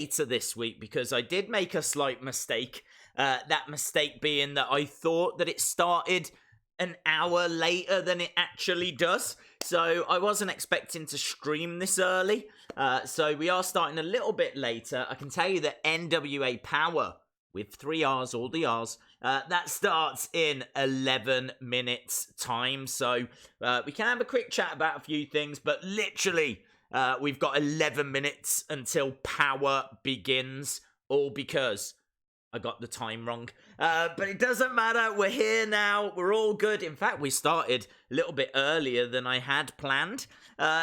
later this week because I did make a slight mistake. That mistake being that I thought that it started an hour later than it actually does. So I wasn't expecting to stream this early. So we are starting a little bit later. I can tell you that NWA Power, with 3 R's, all the R's, that starts in 11 minutes time. So we can have a quick chat about a few things, but literally we've got 11 minutes until Power begins, all because I got the time wrong. But it doesn't matter. We're here now. We're all good. In fact, we started a little bit earlier than I had planned.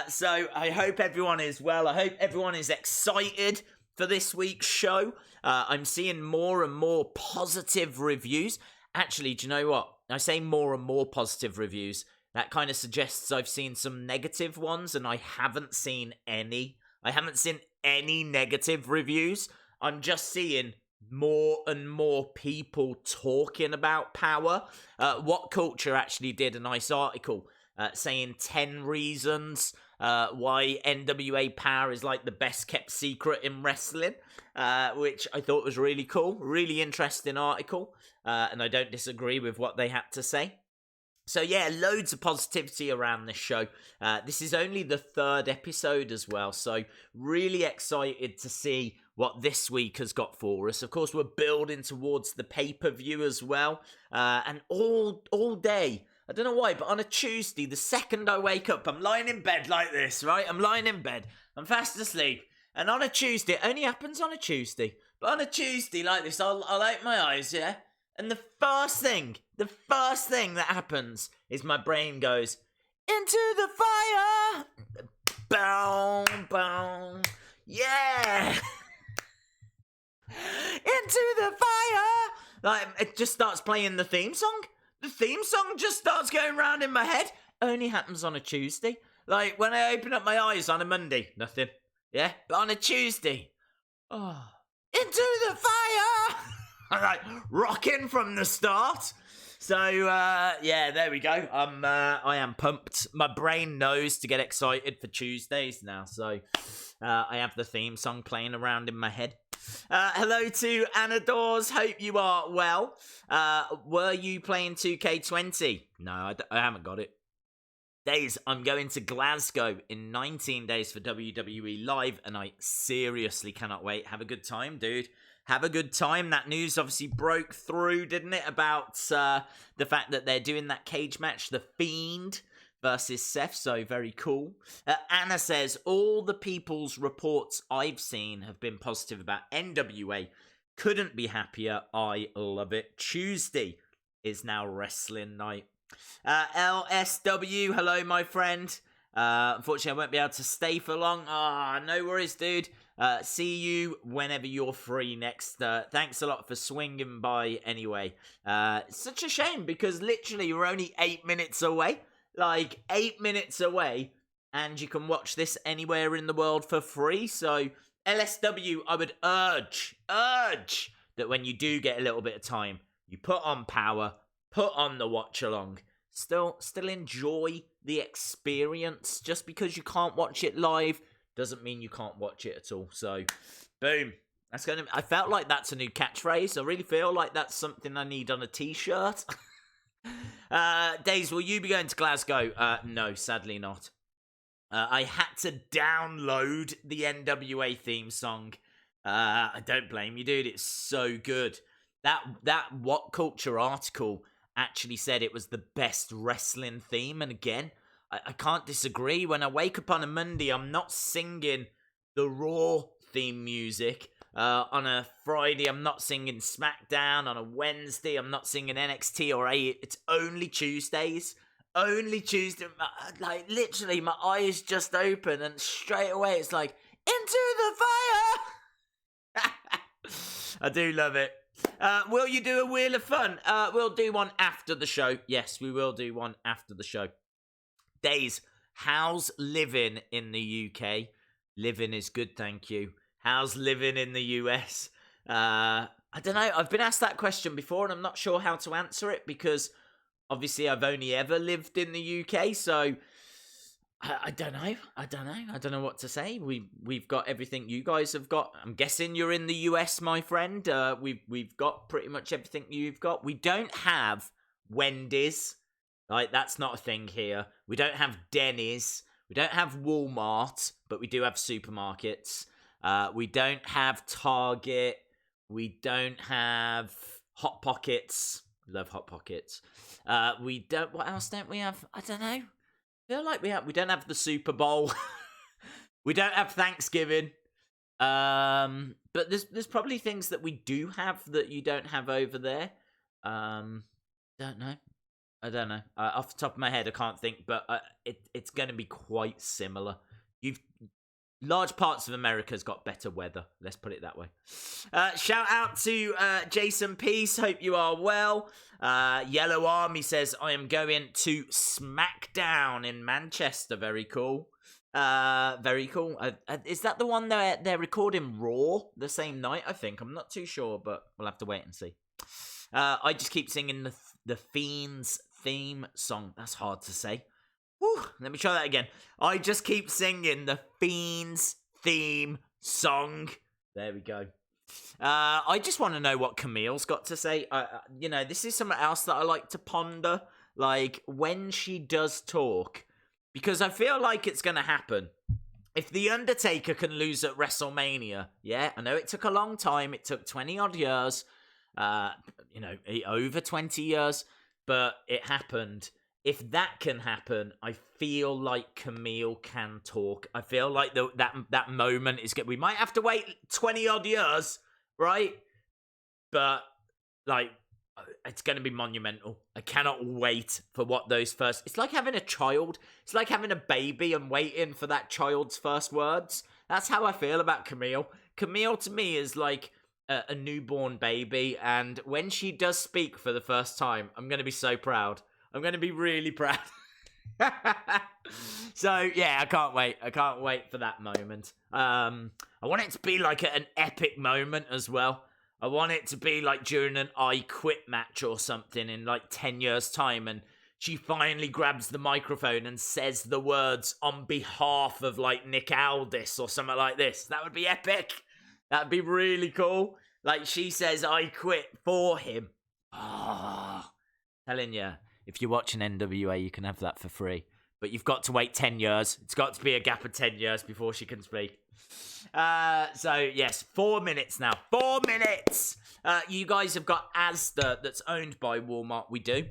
So I hope everyone is well. I hope everyone is excited for this week's show. I'm seeing more and more positive reviews. Actually, do you know what? I say more and more positive reviews. That kind of suggests I've seen some negative ones, and I haven't seen any. I haven't seen any negative reviews. I'm just seeing more and more people talking about Power. What Culture actually did a nice article saying 10 reasons why NWA Power is like the best kept secret in wrestling, which I thought was really cool. Really interesting article, and I don't disagree with what they had to say. So yeah, loads of positivity around this show. This is only the 3rd episode as well, so really excited to see what this week has got for us. Of course, we're building towards the pay-per-view as well, and all day, I don't know why, but on a Tuesday, the second I wake up, I'm lying in bed like this, right? I'm lying in bed, I'm fast asleep, and on a Tuesday, it only happens on a Tuesday, but on a Tuesday like this, I'll open my eyes, yeah? And the first thing that happens is my brain goes, into the fire! Boom, boom, yeah! Into the fire! Like, it just starts playing the theme song. The theme song just starts going round in my head. Only happens on a Tuesday. Like, when I open up my eyes on a Monday, nothing. Yeah? But on a Tuesday, oh, into the fire! I'm like, rocking from the start. So, yeah, there we go. I am pumped. My brain knows to get excited for Tuesdays now. So, I have the theme song playing around in my head. Hello to Anna Dawes. Hope you are well. Were you playing 2K20? No, I haven't got it. Days, I'm going to Glasgow in 19 days for WWE Live, and I seriously cannot wait. Have a good time, dude. Have a good time. That news obviously broke through, didn't it? About the fact that they're doing that cage match, The Fiend versus Seth, so very cool. Anna says, all the people's reports I've seen have been positive about NWA. Couldn't be happier. I love it. Tuesday is now wrestling night. LSW, hello, my friend. Unfortunately, I won't be able to stay for long. No worries, dude. See you whenever you're free next. Thanks a lot for swinging by anyway. Such a shame because literally we're only 8 minutes away. Like 8 minutes away, and you can watch this anywhere in the world for free. So LSW, I would urge that when you do get a little bit of time, you put on Power, put on the watch along. Still enjoy the experience. Just because you can't watch it live doesn't mean you can't watch it at all. So, boom. I felt like that's a new catchphrase. I really feel like that's something I need on a t-shirt. Days, will you be going to Glasgow? No, sadly not. I had to download the NWA theme song. I don't blame you, dude. It's so good. That What Culture article actually said it was the best wrestling theme. And again, I can't disagree. When I wake up on a Monday, I'm not singing the Raw theme music. On a Friday, I'm not singing SmackDown. On a Wednesday, I'm not singing NXT or A. It's only Tuesdays. Only Tuesday. Like, literally, my eyes just open and straight away it's like, into the fire! I do love it. Will you do a Wheel of Fun? We'll do one after the show. Yes, we will do one after the show. Days, how's living in the UK? Living is good, thank you. How's living in the US? I don't know. I've been asked that question before, and I'm not sure how to answer it because obviously I've only ever lived in the UK. So I don't know. I don't know what to say. We've got everything you guys have got. I'm guessing you're in the US, my friend. We've got pretty much everything you've got. We don't have Wendy's. Like, that's not a thing here. We don't have Denny's. We don't have Walmart, but we do have supermarkets. We don't have Target. We don't have Hot Pockets. Love Hot Pockets. We don't. What else don't we have? I don't know. Feel like we don't have the Super Bowl. We don't have Thanksgiving. But there's probably things that we do have that you don't have over there. Don't know. I don't know. Off the top of my head, I can't think, but it's going to be quite similar. Large parts of America's got better weather. Let's put it that way. Shout out to Jason Peace. Hope you are well. Yellow Army says, I am going to SmackDown in Manchester. Very cool. Very cool. Is that the one they're recording Raw the same night, I think? I'm not too sure, but we'll have to wait and see. I just keep singing the Fiend's theme song. That's hard to say. Whew, let me try that again. I just keep singing the Fiend's theme song. There we go. I just want to know what Camille's got to say. This is something else that I like to ponder. Like, when she does talk. Because I feel like it's going to happen. If The Undertaker can lose at WrestleMania, yeah, I know it took a long time. It took 20-odd years. Over 20 years. But it happened. If that can happen, I feel like Camille can talk. I feel like that moment is good. We might have to wait 20-odd years, right? But, like, it's going to be monumental. I cannot wait for what those first... It's like having a child. It's like having a baby and waiting for that child's first words. That's how I feel about Camille. Camille, to me, is like a newborn baby. And when she does speak for the first time, I'm going to be so proud. I'm going to be really proud. So, yeah, I can't wait. I can't wait for that moment. I want it to be like an epic moment as well. I want it to be like during an I Quit match or something in like 10 years' time, and she finally grabs the microphone and says the words on behalf of like Nick Aldis or something like this. That would be epic. That would be really cool. Like, she says I quit for him. Telling you. If you're watching NWA, you can have that for free. But you've got to wait 10 years. It's got to be a gap of 10 years before she can speak. So, yes, 4 minutes now. 4 minutes! You guys have got Asda that's owned by Walmart. We do.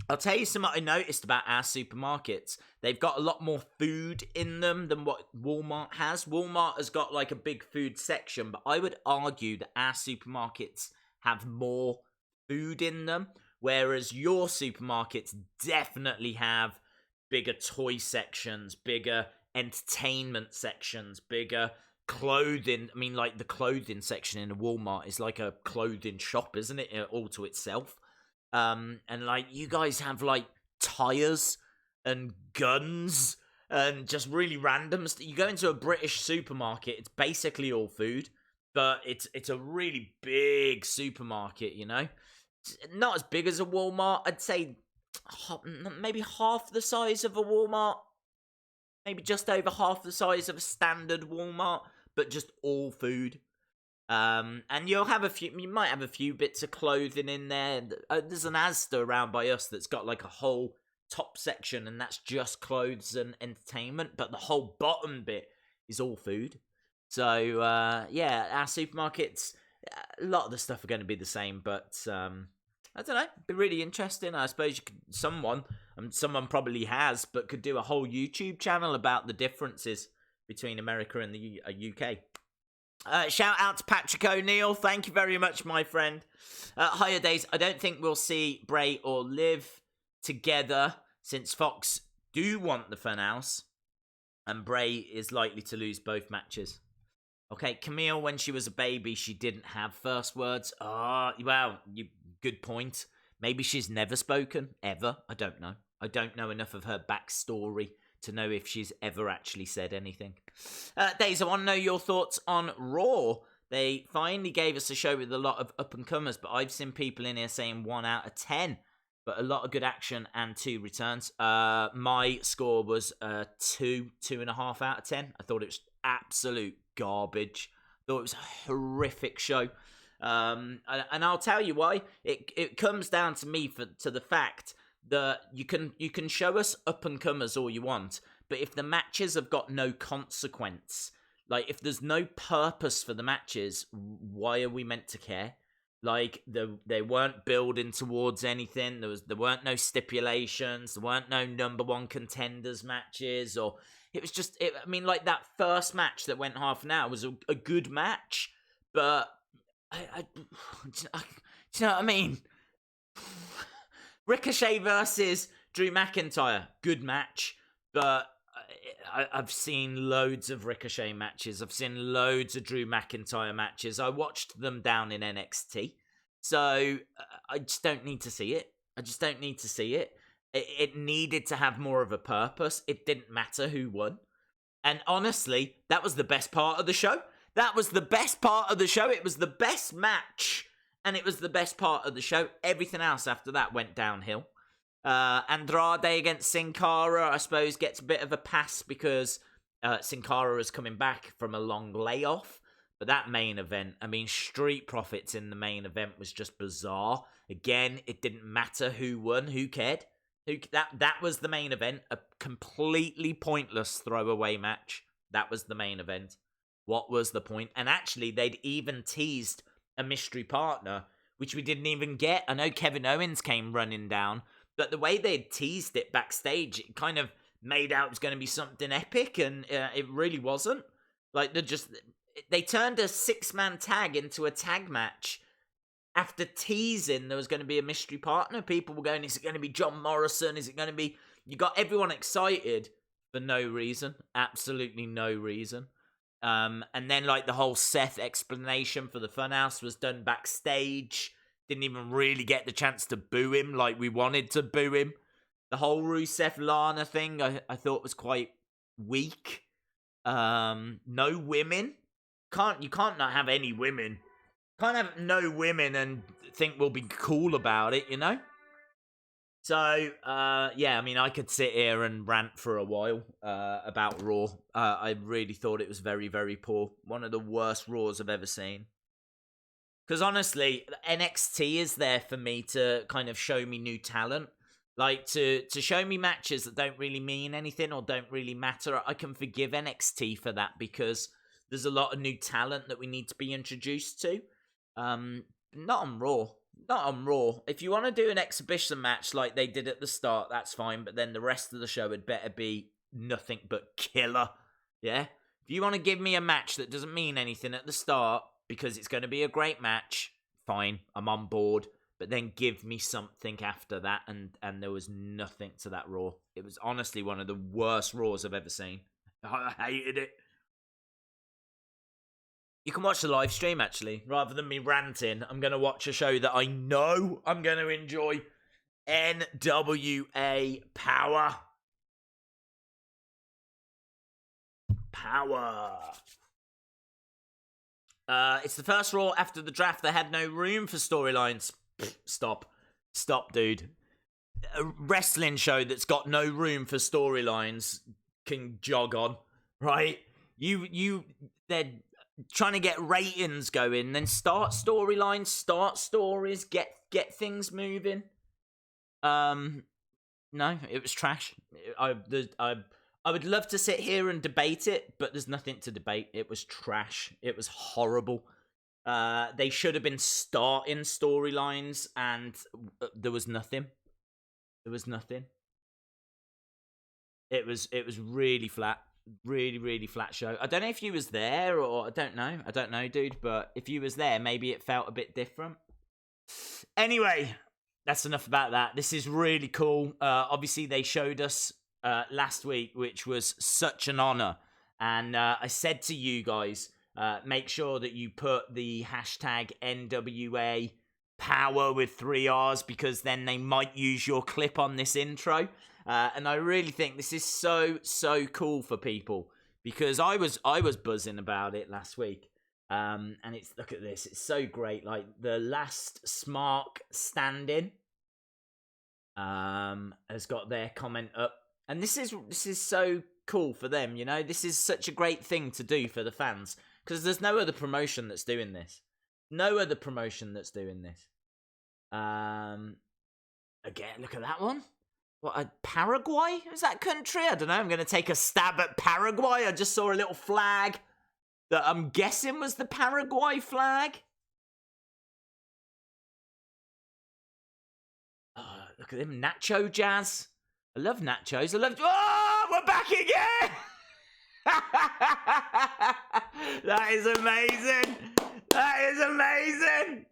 I'll tell you something I noticed about our supermarkets. They've got a lot more food in them than what Walmart has. Walmart has got like a big food section, but I would argue that our supermarkets have more food in them. Whereas your supermarkets definitely have bigger toy sections, bigger entertainment sections, bigger clothing. I mean, like, the clothing section in a Walmart is like a clothing shop, isn't it? All to itself. And, like, you guys have, like, tires and guns and just really random stuff. You go into a British supermarket, it's basically all food. But it's a really big supermarket, you know? Not as big as a Walmart. I'd say maybe half the size of a Walmart. Maybe just over half the size of a standard Walmart, but just all food. And you might have a few bits of clothing in there. There's an Asda around by us that's got like a whole top section, and that's just clothes and entertainment, but the whole bottom bit is all food. So, yeah, our supermarkets, a lot of the stuff are going to be the same, but I don't know, it'd be really interesting. I suppose someone probably has, but could do a whole YouTube channel about the differences between America and the UK. Shout out to Patrick O'Neill. Thank you very much, my friend. Higher Days. I don't think we'll see Bray or Liv together, since Fox do want the Funhouse, and Bray is likely to lose both matches. Okay, Camille, when she was a baby, she didn't have first words. Good point. Maybe she's never spoken, ever. I don't know. I don't know enough of her backstory to know if she's ever actually said anything. Days, I want to know your thoughts on Raw. They finally gave us a show with a lot of up-and-comers, but I've seen people in here saying 1 out of 10. but a lot of good action and 2 returns. My score was 2.5 out of 10. I thought it was absolute garbage. Thought it was a horrific show. And I'll tell you why. It comes down to me to the fact that you can show us up and comers all you want, but if the matches have got no consequence, like if there's no purpose for the matches, why are we meant to care? Like they weren't building towards anything. There weren't no stipulations. There weren't no number 1 contenders matches, or it was just. I mean, like that first match that went half an hour was a good match, but do you know what I mean? Ricochet versus Drew McIntyre, good match, but I've seen loads of Ricochet matches. I've seen loads of Drew McIntyre matches. I watched them down in NXT. So I just don't need to see it. I just don't need to see it. It needed to have more of a purpose. It didn't matter who won. And honestly, that was the best part of the show. That was the best part of the show. It was the best match. And it was the best part of the show. Everything else after that went downhill. Andrade against Sin Cara, I suppose, gets a bit of a pass because Sin Cara is coming back from a long layoff. But that main event, I mean, Street Profits in the main event was just bizarre. Again, it didn't matter who won, who cared. That was the main event, a completely pointless throwaway match. That was the main event. What was the point? And actually, they'd even teased a mystery partner, which we didn't even get. I know Kevin Owens came running down, but the way they'd teased it backstage, it kind of made out it was going to be something epic, and it really wasn't. Like, they turned a 6-man tag into a tag match after teasing there was going to be a mystery partner. People were going, is it going to be John Morrison? Is it going to be... You got everyone excited for no reason. Absolutely no reason. And then, like, the whole Seth explanation for the Funhouse was done backstage. Didn't even really get the chance to boo him like we wanted to boo him. The whole Rusev Lana thing I thought was quite weak. No women. You can't not have any women. Can't have no women and think we'll be cool about it, you know? So, yeah, I mean, I could sit here and rant for a while about Raw. I really thought it was very, very poor. One of the worst Raws I've ever seen. Because honestly, NXT is there for me to kind of show me new talent. Like, to show me matches that don't really mean anything or don't really matter. I can forgive NXT for that because there's a lot of new talent that we need to be introduced to. Not on Raw. Not on Raw. If you want to do an exhibition match like they did at the start, that's fine. But then the rest of the show had better be nothing but killer. Yeah? If you want to give me a match that doesn't mean anything at the start because it's going to be a great match, fine. I'm on board. But then give me something after that. And there was nothing to that Raw. It was honestly one of the worst Raws I've ever seen. I hated it. You can watch the live stream, actually. Rather than me ranting, I'm going to watch a show that I know I'm going to enjoy. NWA Power. It's the first Raw after the draft that had no room for storylines. Stop, dude. A wrestling show that's got no room for storylines can jog on, right? They're trying to get ratings going, then start storylines, start stories, get things moving. No, it was trash. I would love to sit here and debate it, but there's nothing to debate. It was trash. It was horrible. They should have been starting storylines, and there was nothing. There was nothing. It was really flat. Really, really flat show. I don't know if you was there, or I don't know, dude, but if you was there, maybe it felt a bit different. Anyway, that's enough about that. This is really cool. Obviously, they showed us last week, which was such an honor. And I said to you guys, make sure that you put the hashtag NWA Power with 3 R's, because then they might use your clip on this intro. And I really think this is so cool for people, because I was buzzing about it last week. And look at this, it's so great. Like the last Smark stand-in. has got their comment up. And this is so cool for them, you know? This is such a great thing to do for the fans. Because there's no other promotion that's doing this. No other promotion that's doing this. Again, look at that one. What, Paraguay? Is that country? I don't know. I'm going to take a stab at Paraguay. I just saw a little flag that I'm guessing was the Paraguay flag. Oh, look at him. Nacho Jazz. I love nachos. Oh, we're back again! That is amazing. That is amazing.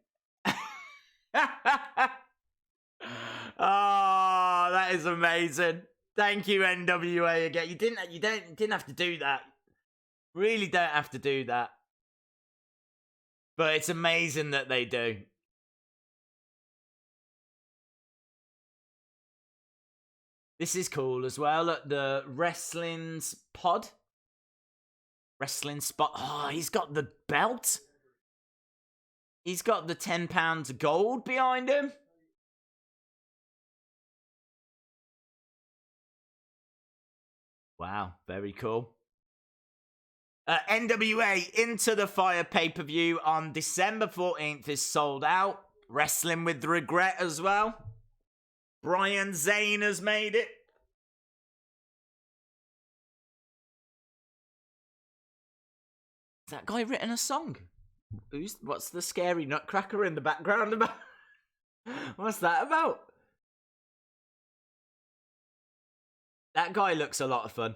Oh, that is amazing. Thank you, NWA again. You didn't have to do that. Really don't have to do that. But it's amazing that they do. This is cool as well. At the Wrestling's Pod. Wrestling Spot. Oh, he's got the belt. He's got the £10 gold behind him. Wow, very cool. NWA Into the Fire pay-per-view on December 14th is sold out. Wrestling with Regret as well. Brian Zane has made it. Has that guy written a song? What's the scary nutcracker in the background about? What's that about? That guy looks a lot of fun.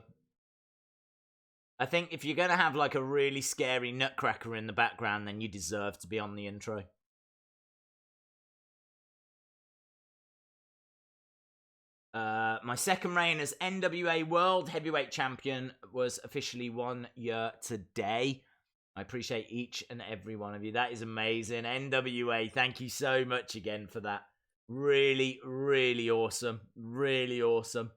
I think if you're going to have like a really scary nutcracker in the background, then you deserve to be on the intro. My second reign as NWA World Heavyweight Champion was officially 1 year today. I appreciate each and every one of you. That is amazing. NWA, thank you so much again for that. Really, really awesome. Really awesome.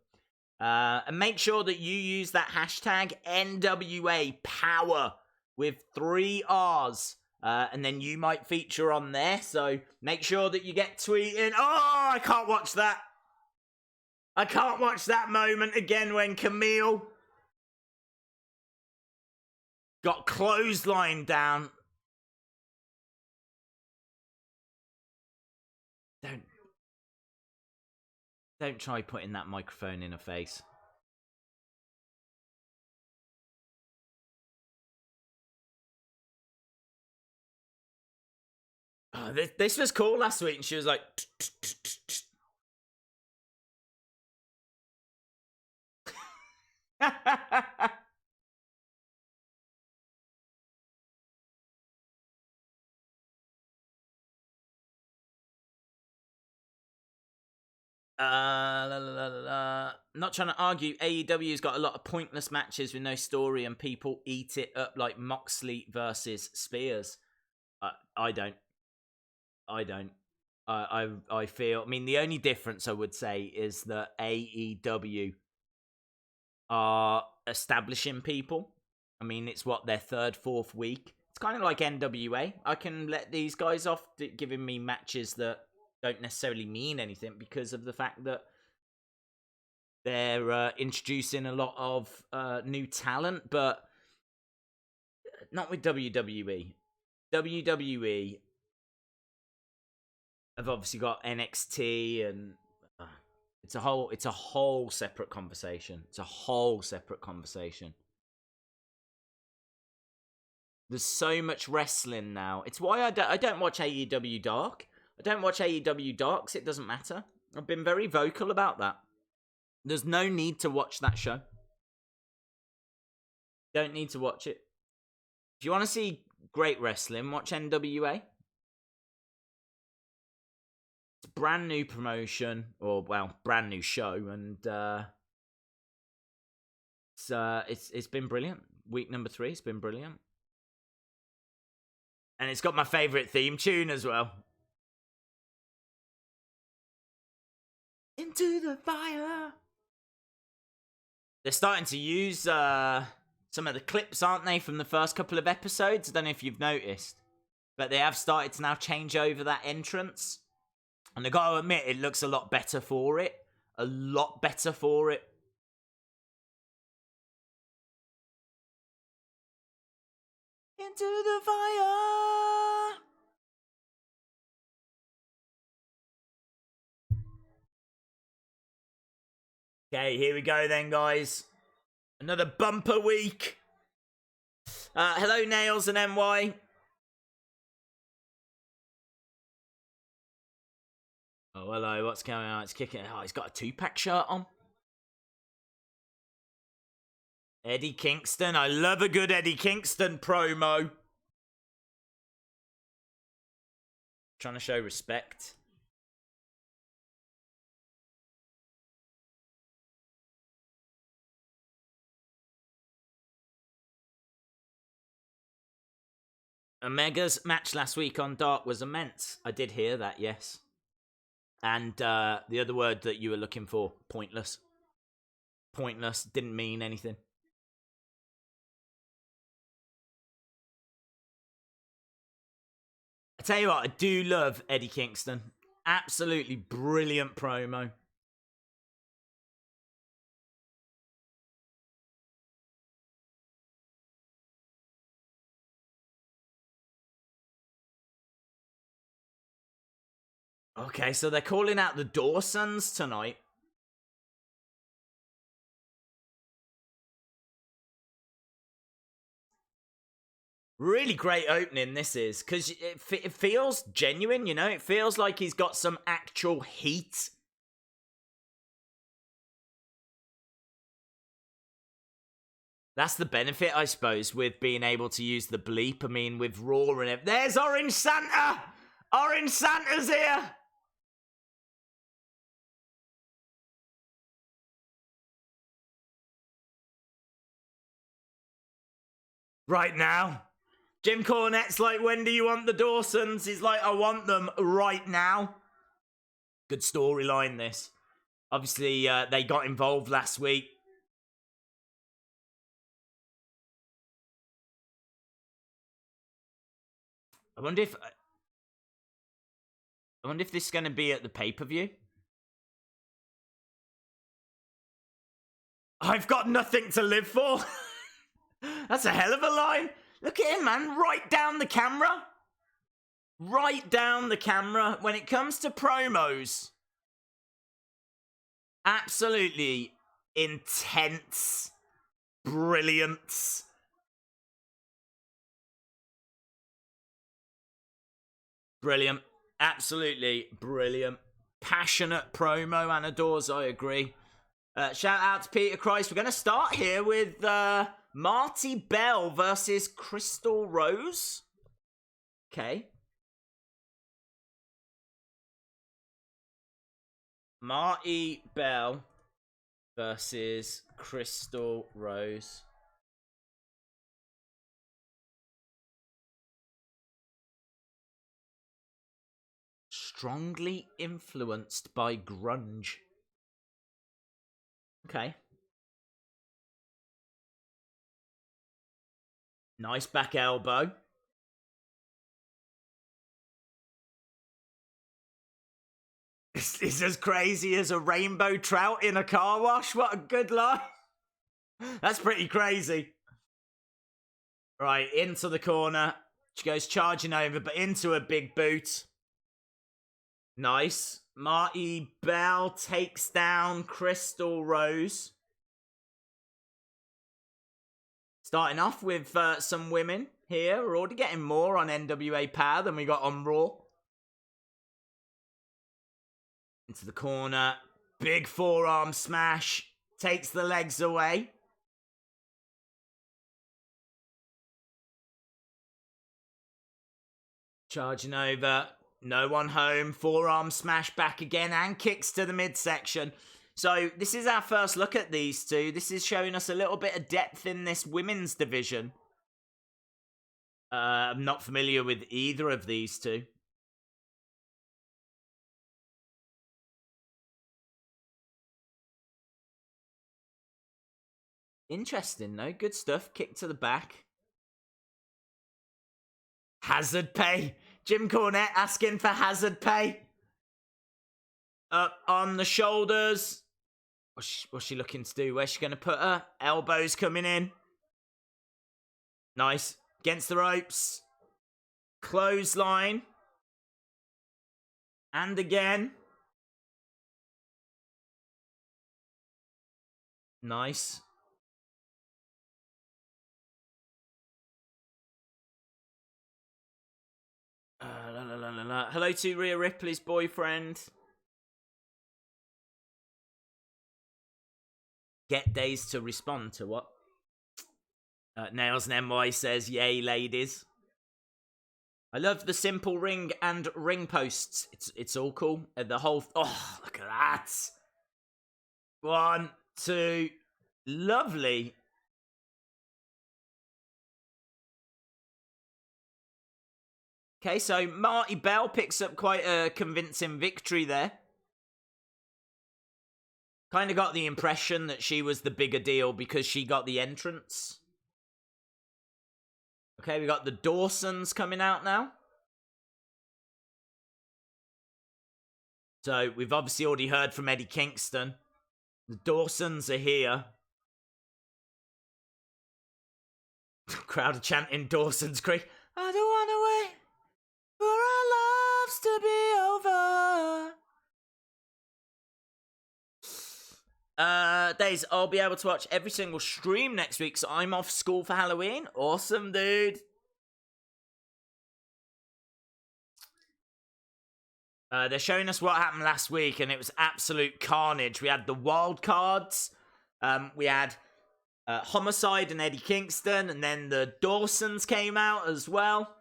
And make sure that you use that hashtag NWA Power with 3 R's. And then you might feature on there. So make sure that you get tweeting. Oh, I can't watch that. I can't watch that moment again when Camille got clotheslined down. Don't try putting that microphone in her face. Oh, this was cool last week, and she was like... Not trying to argue. AEW's got a lot of pointless matches with no story, and people eat it up, like Moxley versus Spears. I don't. I feel. I mean, the only difference I would say is that AEW are establishing people. I mean, it's what, their 3rd, 4th week. It's kind of like NWA. I can let these guys off giving me matches that don't necessarily mean anything because of the fact that they're introducing a lot of new talent, but not with WWE. WWE have obviously got NXT, and it's a whole separate conversation. It's a whole separate conversation. There's so much wrestling now. It's why I don't watch AEW Dark. I don't watch AEW Dark because it doesn't matter. I've been very vocal about that. There's no need to watch that show. Don't need to watch it. If you want to see great wrestling, watch NWA. It's a brand new promotion, or well, brand new show, and it's been brilliant. Week number 3, it's been brilliant. And it's got my favourite theme tune as well. Into the fire. They're starting to use some of the clips, aren't they, from the first couple of episodes? I don't know if you've noticed. But they have started to now change over that entrance. And I gotta admit, it looks a lot better for it. A lot better for it. Into the fire. Okay, here we go then, guys. Another bumper week. Hello, Nails and NY. Oh, hello, what's going on? It's kicking. Oh, he's got a 2-pack shirt on. Eddie Kingston. I love a good Eddie Kingston promo. Trying to show respect. Omega's match last week on Dark was immense. I did hear that, yes. And the other word that you were looking for, pointless. Pointless, didn't mean anything. I tell you what, I do love Eddie Kingston. Absolutely brilliant promo. Okay, so they're calling out the Dawsons tonight. Really great opening this is, because it feels genuine, you know? It feels like he's got some actual heat. That's the benefit, I suppose, with being able to use the bleep. I mean, with Raw and everything. There's Orange Santa! Orange Santa's here! Right now. Jim Cornette's like, when do you want the Dawsons? He's like, I want them right now. Good storyline, this. Obviously, they got involved last week. I wonder if this is going to be at the pay-per-view. I've got nothing to live for. That's a hell of a line. Look at him, man. Right down the camera. Right down the camera. When it comes to promos, absolutely intense brilliance. Brilliant. Absolutely brilliant. Passionate promo, Anna Dawes, I agree. Shout out to Peter Christ. We're going to start here with Marti Belle versus Crystal Rose. Okay. Marti Belle versus Crystal Rose. Strongly influenced by grunge. Okay. Nice back elbow. It's as crazy as a rainbow trout in a car wash. What a good line. That's pretty crazy. Right, into the corner. She goes charging over, but into a big boot. Nice. Marti Belle takes down Crystal Rose. Starting off with some women here. We're already getting more on NWA Power than we got on Raw. Into the corner. Big forearm smash. Takes the legs away. Charging over. No one home. Forearm smash back again. And kicks to the midsection. So this is our first look at these two. This is showing us a little bit of depth in this women's division. I'm not familiar with either of these two. Interesting, though. Good stuff. Kick to the back. Hazard pay. Jim Cornette asking for hazard pay. Up on the shoulders. What's she looking to do? Where's she going to put her? Elbows coming in. Nice. Against the ropes. Clothesline. And again. Nice. Hello to Rhea Ripley's boyfriend. Get days to respond to what? Nails and NY says, yay, ladies. I love the simple ring and ring posts. It's all cool. The whole... Oh, look at that. 1, 2. Lovely. Okay, so Marti Belle picks up quite a convincing victory there. Kind of got the impression that she was the bigger deal because she got the entrance. Okay, we got the Dawsons coming out now. So, we've obviously already heard from Eddie Kingston. The Dawsons are here. Crowd are chanting Dawson's Creek. I don't want to wait for our lives to be over. Days, I'll be able to watch every single stream next week, so I'm off school for Halloween. Awesome, dude. They're showing us what happened last week, and it was absolute carnage. We had the Wildcards. We had Homicide and Eddie Kingston, and then the Dawsons came out as well.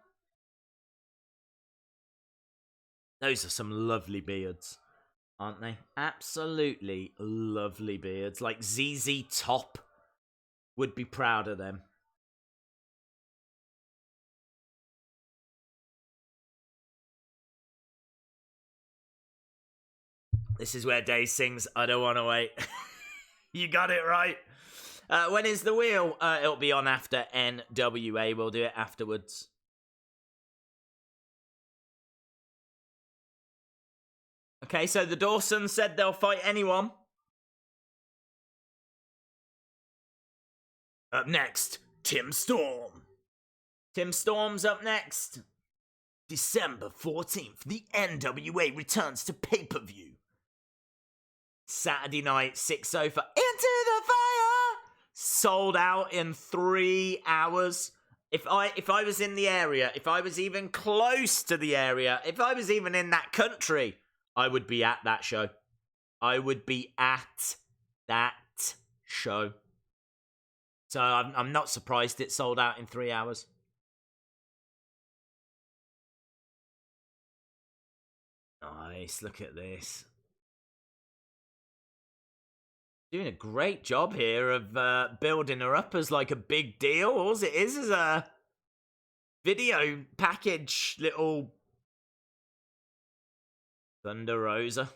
Those are some lovely beards, aren't they? Absolutely lovely beards. Like ZZ Top would be proud of them. This is where Dave sings, I don't want to wait. You got it right. When is the wheel? It'll be on after NWA. We'll do it afterwards. Okay, so the Dawsons said they'll fight anyone. Up next, Tim Storm. Tim Storm's up next. December 14th, the NWA returns to pay-per-view. Saturday night, 6:00 for Into the Fire. Sold out in 3 hours. If I was in the area, if I was even close to the area, if I was even in that country, I would be at that show. I would be at that show. So I'm not surprised it sold out in 3 hours. Nice, look at this. Doing a great job here of building her up as like a big deal. All it is a video package little Thunder Rosa.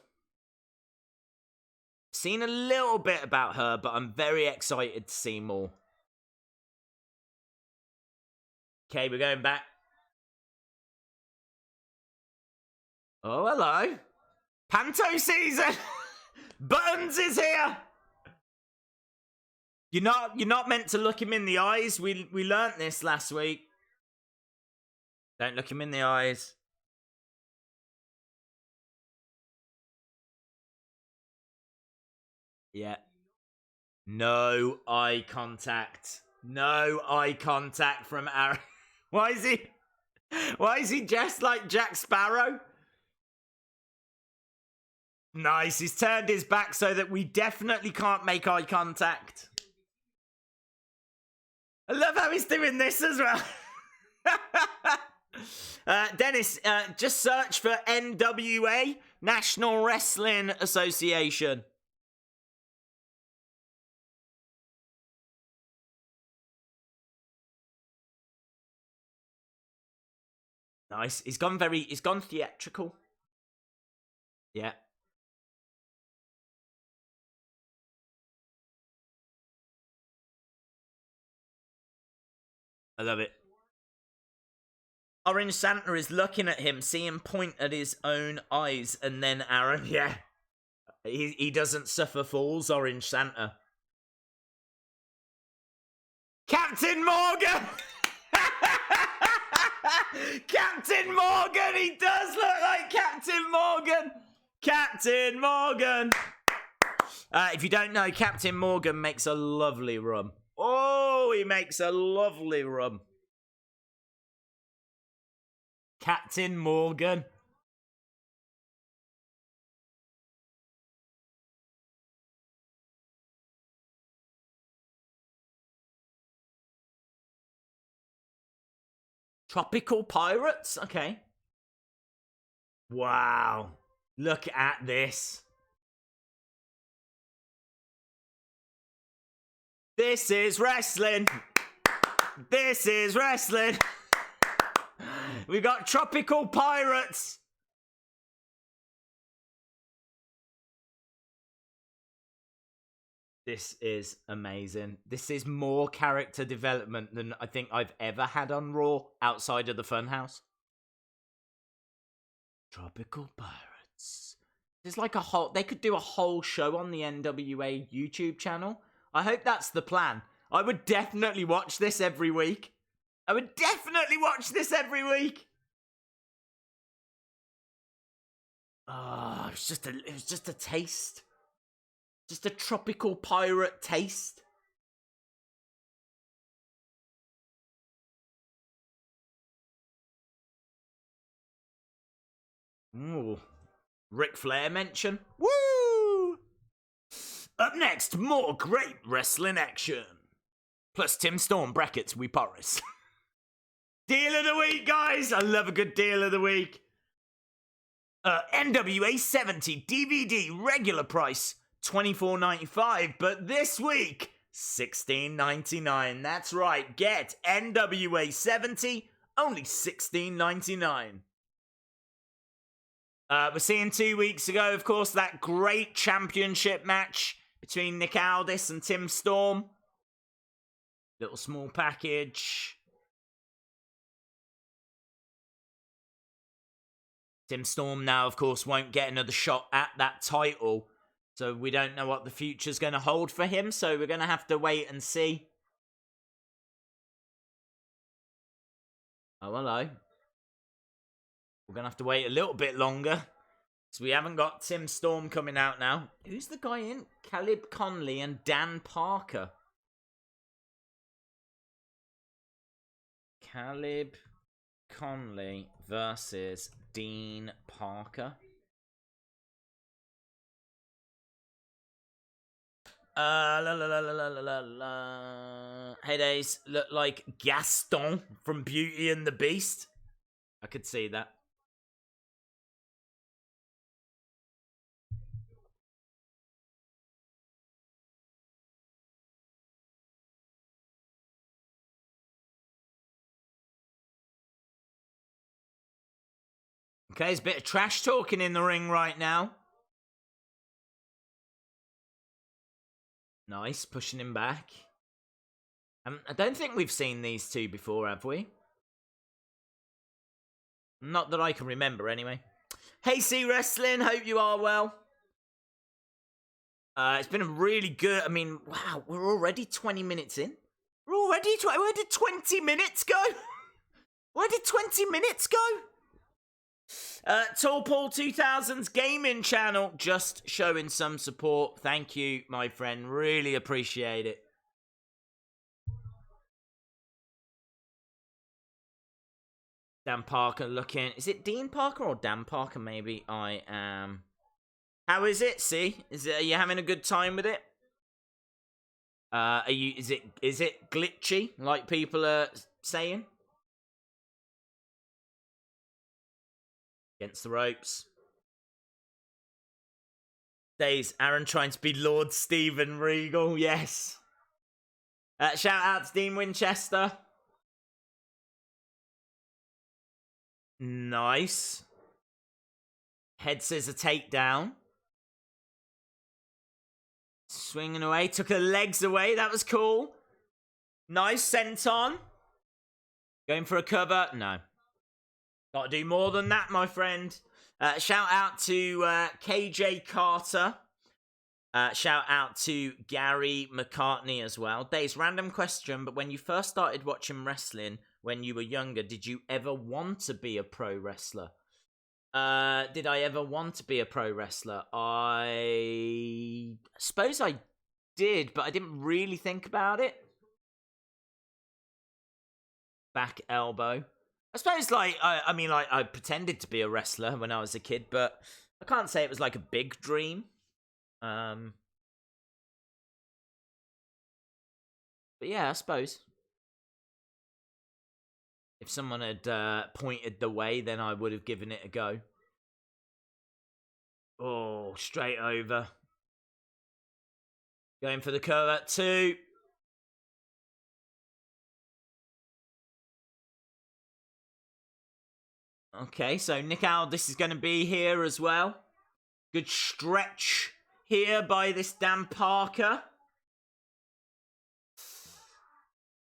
Seen a little bit about her, but I'm very excited to see more. Okay, we're going back. Oh, hello. Panto season! Buttons is here! You're not meant to look him in the eyes. We learnt this last week. Don't look him in the eyes. Yeah. No eye contact. No eye contact from Aron. Why is he dressed like Jack Sparrow? Nice. He's turned his back so that we definitely can't make eye contact. I love how he's doing this as well. Dennis, just search for NWA, National Wrestling Association. Nice. He's gone theatrical. Yeah. I love it. Orange Santa is looking at him, see him point at his own eyes, and then Aron, yeah. He doesn't suffer fools, Orange Santa. Captain Morgan! Captain Morgan! He does look like Captain Morgan! Captain Morgan! If you don't know, Captain Morgan makes a lovely rum. Oh, he makes a lovely rum. Captain Morgan. Tropical Pirates? Okay. Wow. Look at this. This is wrestling. This is wrestling. We got Tropical Pirates. This is amazing. This is more character development than I think I've ever had on Raw outside of the Funhouse. Tropical Pirates. There's like a whole... They could do a whole show on the NWA YouTube channel. I hope that's the plan. I would definitely watch this every week. I would definitely watch this every week. Oh, it was just a taste. Just a tropical pirate taste. Ooh. Ric Flair mention. Woo! Up next, more great wrestling action. Plus Tim Storm brackets we Boris. Deal of the week, guys. I love a good deal of the week. NWA 70 DVD regular price $24.95, but this week $16.99. That's right, get NWA 70 only $16.99. We're seeing 2 weeks ago, of course, that great championship match between Nick Aldis and Tim Storm. Little small package. Tim Storm now, of course, won't get another shot at that title. So we don't know what the future's going to hold for him. So we're going to have to wait and see. Oh, hello. We're going to have to wait a little bit longer. So we haven't got Tim Storm coming out now. Who's the guy in? Caleb Konley and Dan Parker. Caleb Konley versus Dean Parker. Heydays look like Gaston from Beauty and the Beast. I could see that. Okay, there's a bit of trash talking in the ring right now. Nice, pushing him back. I don't think we've seen these two before, have we? Not that I can remember, anyway. Hey, C Wrestling, hope you are well. It's been a really good... I mean, wow, we're already 20 minutes in. We're already... Where did 20 minutes go? Where did 20 minutes go? Tall Paul 2000's gaming channel just showing some support. Thank you, my friend. Really appreciate it. Dan Parker looking... Is it Dean Parker or Dan Parker? Maybe I am... How is it? See? Are you having a good time with it? Is it glitchy, like people are saying? Against the ropes. Days, Aaron trying to be Lord Steven Regal, yes. Shout out to Dean Winchester. Nice. Head scissor takedown. Swinging away, took her legs away, that was cool. Nice senton. Going for a cover, no. Gotta do more than that, my friend. Shout out to KJ Carter. Shout out to Gary McCartney as well. Days, random question, but when you first started watching wrestling when you were younger, did you ever want to be a pro wrestler? Did I ever want to be a pro wrestler? I suppose I did, but I didn't really think about it. Back elbow. I suppose, like, I mean, like, I pretended to be a wrestler when I was a kid, but I can't say it was like a big dream. But yeah, I suppose if someone had pointed the way, then I would have given it a go. Oh, straight over. Going for the curve at 2. Okay, so Nick Aldis is going to be here as well. Good stretch here by this Dan Parker.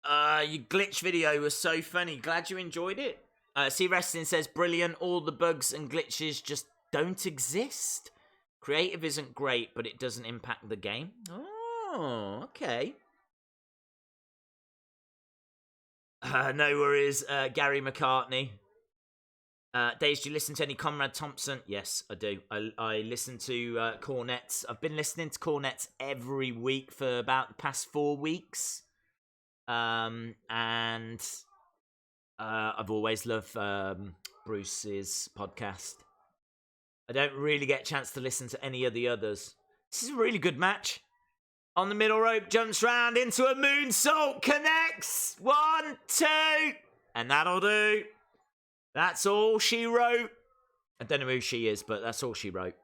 Your glitch video was so funny. Glad you enjoyed it. C Wrestling says, brilliant. All the bugs and glitches just don't exist. Creative isn't great, but it doesn't impact the game. Oh, okay. No worries, Gary McCartney. Days, do you listen to any Conrad Thompson? Yes, I do. I listen to Cornets. I've been listening to Cornets every week for about the past 4 weeks. And I've always loved Bruce's podcast. I don't really get a chance to listen to any of the others. This is a really good match. On the middle rope, jumps round into a moonsault, connects. 1, 2, and that'll do. That's all she wrote. I don't know who she is, but that's all she wrote.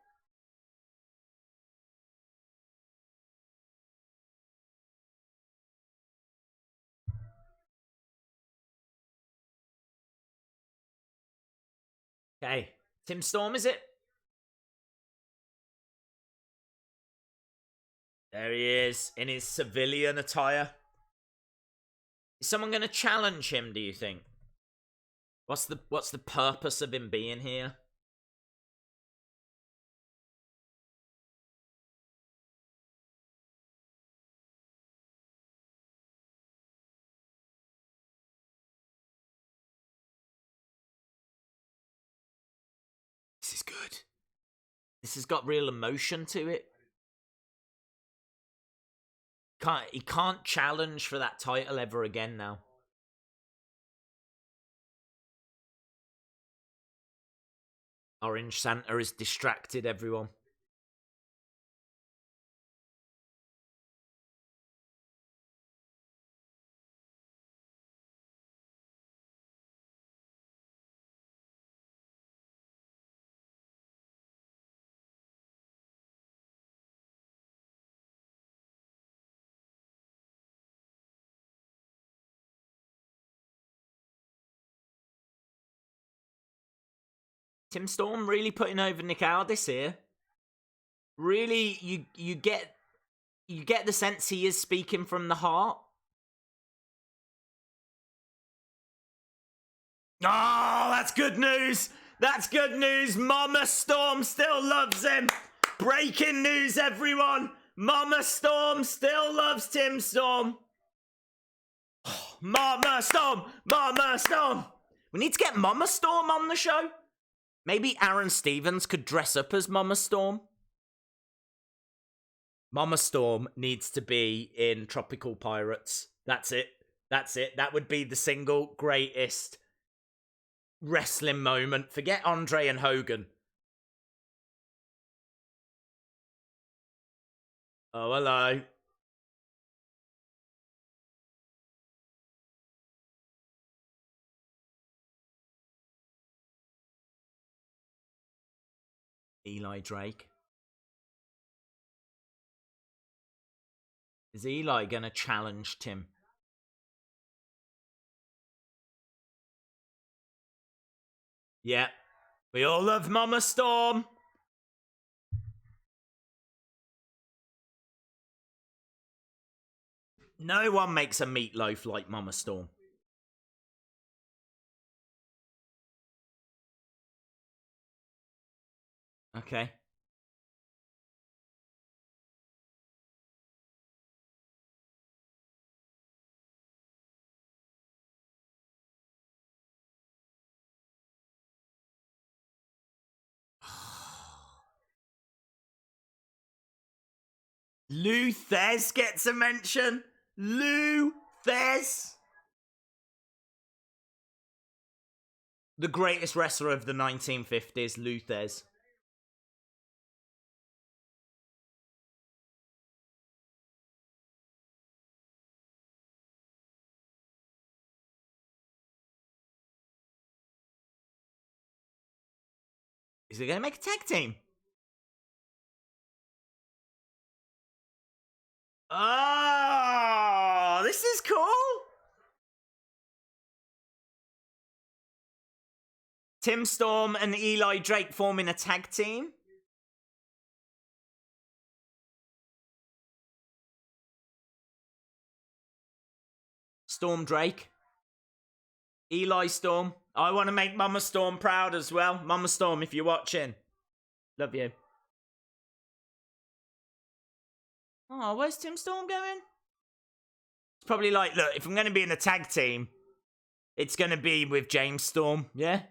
Okay, Tim Storm, is it? There he is, in his civilian attire. Is someone going to challenge him, do you think? What's the purpose of him being here? This is good. This has got real emotion to it. He can't challenge for that title ever again now. Orange Santa has distracted everyone. Tim Storm really putting over Nick Aldis here. Really, you get the sense he is speaking from the heart. Oh, that's good news. That's good news. Mama Storm still loves him. Breaking news, everyone. Mama Storm still loves Tim Storm. Mama Storm. Mama Storm. We need to get Mama Storm on the show. Maybe Aron Stevens could dress up as Mama Storm. Mama Storm needs to be in Tropical Pirates. That's it. That's it. That would be the single greatest wrestling moment. Forget Andre and Hogan. Oh, hello. Eli Drake. Is Eli going to challenge Tim? Yeah. We all love Mama Storm. No one makes a meatloaf like Mama Storm. Okay. Lou Thez gets a mention. Lou Thez. The greatest wrestler of the 1950s, Lou Thez. Is he going to make a tag team? Oh, this is cool. Tim Storm and Eli Drake forming a tag team. Storm Drake. Eli Storm. I want to make Mama Storm proud as well. Mama Storm, if you're watching. Love you. Oh, where's Tim Storm going? It's probably like, look, if I'm going to be in a tag team, it's going to be with James Storm, yeah?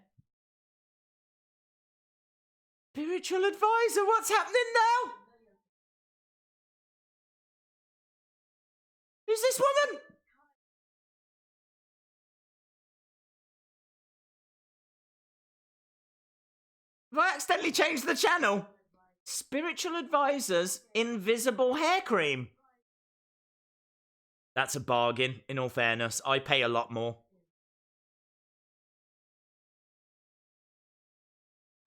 Spiritual advisor, what's happening now? Who's this woman? Have I accidentally changed the channel? Spiritual advisor's invisible hair cream. That's a bargain, in all fairness. I pay a lot more.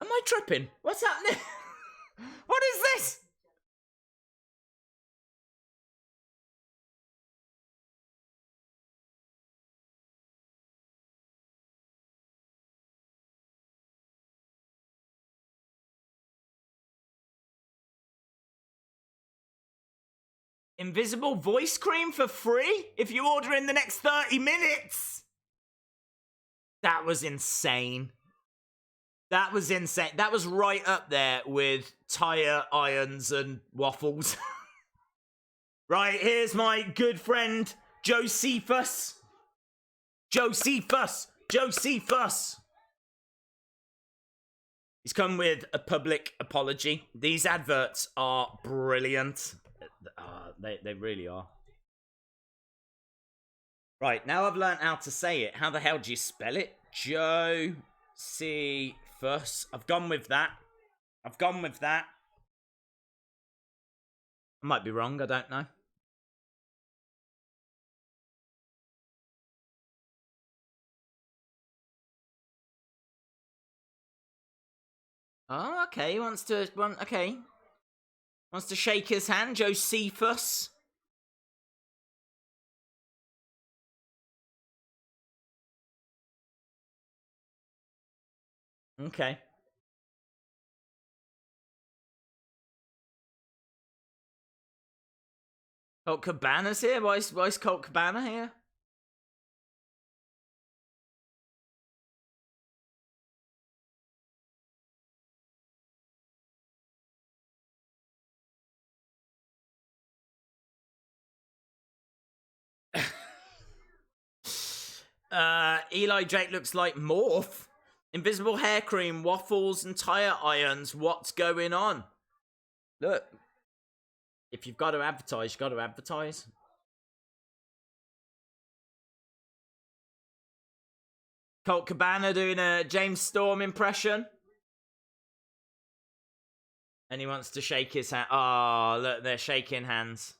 Am I tripping? What's happening? What is this? Invisible voice cream for free if you order in the next 30 minutes. That was insane. That was insane. That was right up there with tire irons and waffles. Right, here's my good friend, Josephus. Josephus. Josephus. He's come with a public apology. These adverts are brilliant. They really are. Right, now I've learned how to say it. How the hell do you spell it? Josephus. I've gone with that. I've gone with that. I might be wrong, I don't know. Oh, okay, wants to shake his hand, Josephus. Okay. Colt Cabana's here? Why is Colt Cabana here? Eli Drake looks like Morph. Invisible hair cream, waffles, and tire irons. What's going on? Look. If you've got to advertise, you've got to advertise. Colt Cabana doing a James Storm impression. And he wants to shake his hand. Oh, look, they're shaking hands.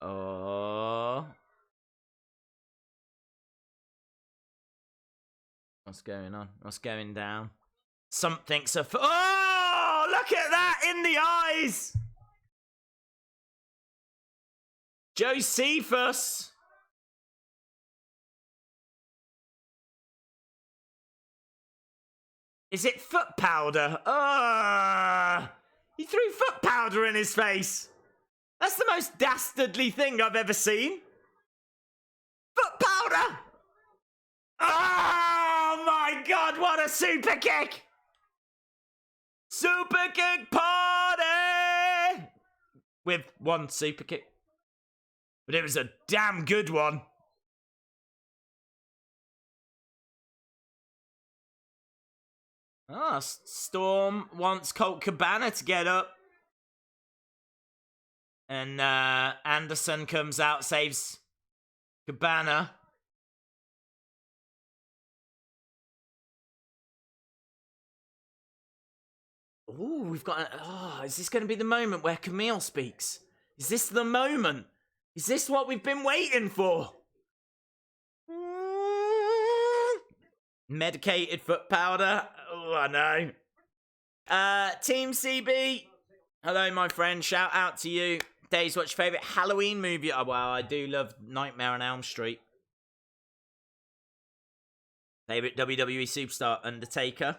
Oh. What's going on? What's going down? Something's oh, look at that in the eyes! Josephus! Is it foot powder? He threw foot powder in his face. That's the most dastardly thing I've ever seen. Foot powder! Oh my god, what a super kick! Super kick party! With one super kick. But it was a damn good one. Ah, Storm wants Colt Cabana to get up. And Anderson comes out, saves Cabana. Ooh, we've got... is this going to be the moment where Camille speaks? Is this the moment? Is this what we've been waiting for? Medicated foot powder. Oh, I know. Team CB. Hello, my friend. Shout out to you. Days, what's your favourite Halloween movie? Oh, well, I do love Nightmare on Elm Street. Favourite WWE superstar? Undertaker.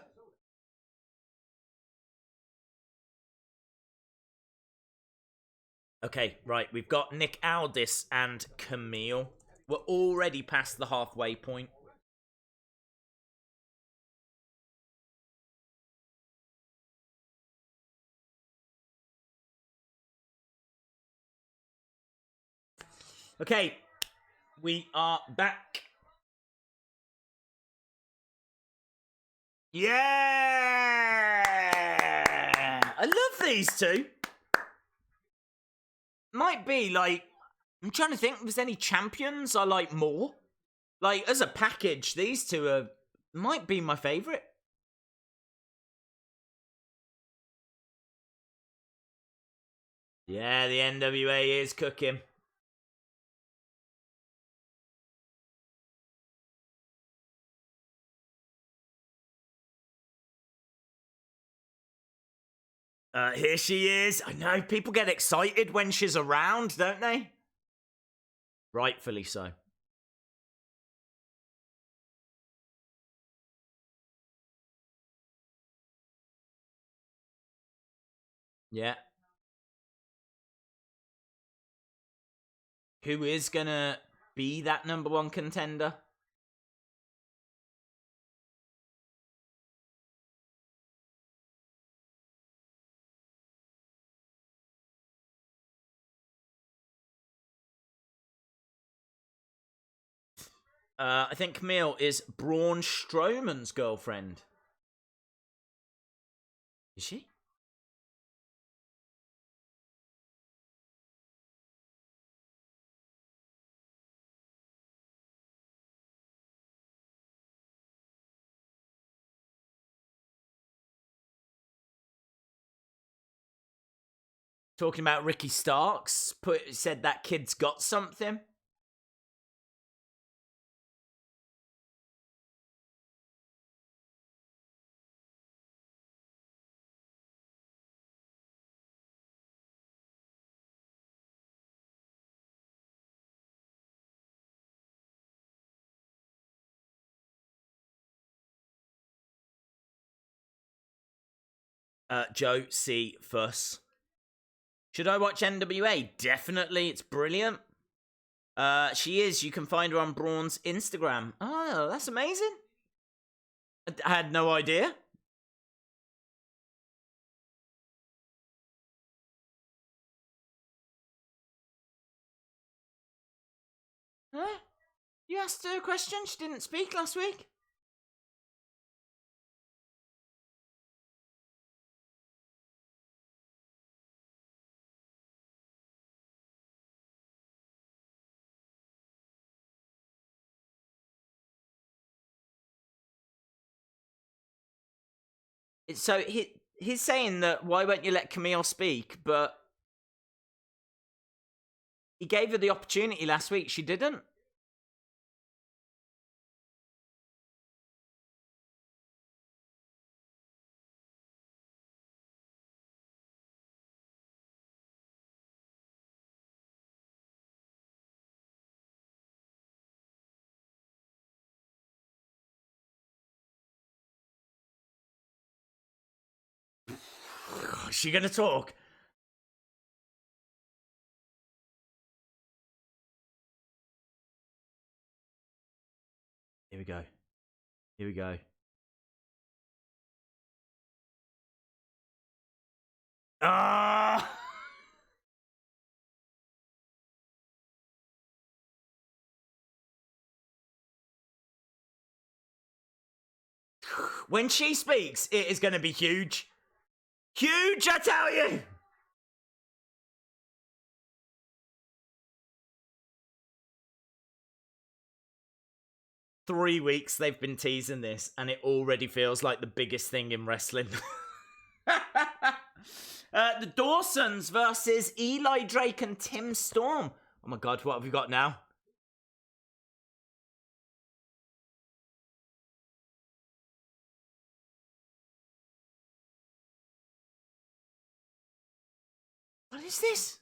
Okay, right. We've got Nick Aldis and Camille. We're already past the halfway point. Okay, we are back. Yeah! I love these two. Might be, like... I'm trying to think if there's any champions I like more. Like, as a package, these two might be my favourite. Yeah, the NWA is cooking. Here she is. I know, people get excited when she's around, don't they? Rightfully so. Yeah. Who is gonna be that #1 contender? I think Camille is Braun Strowman's girlfriend. Is she? Talking about Ricky Starks, said that kid's got something. Joe C. Fuss. Should I watch NWA? Definitely, it's brilliant. She is. You can find her on Braun's Instagram. Oh, that's amazing. I had no idea. Huh? You asked her a question? She didn't speak last week? So he's saying that why won't you let Camille speak, but he gave her the opportunity last week. She didn't. Is she gonna talk? Here we go. Here we go. Ah! When she speaks, it is going to be huge. Huge, I tell you! 3 weeks they've been teasing this, and it already feels like the biggest thing in wrestling. The Dawsons versus Eli Drake and Tim Storm. Oh my god, what have we got now? What is this?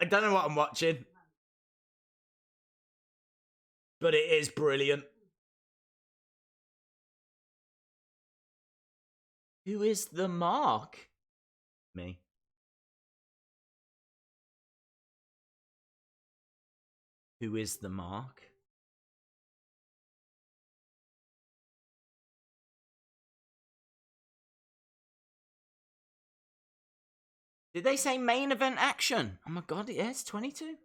I don't know what I'm watching, but it is brilliant. Who is the Mark? Me. Who is the Mark? Did they say main event action? Oh my god, yeah, it's 22.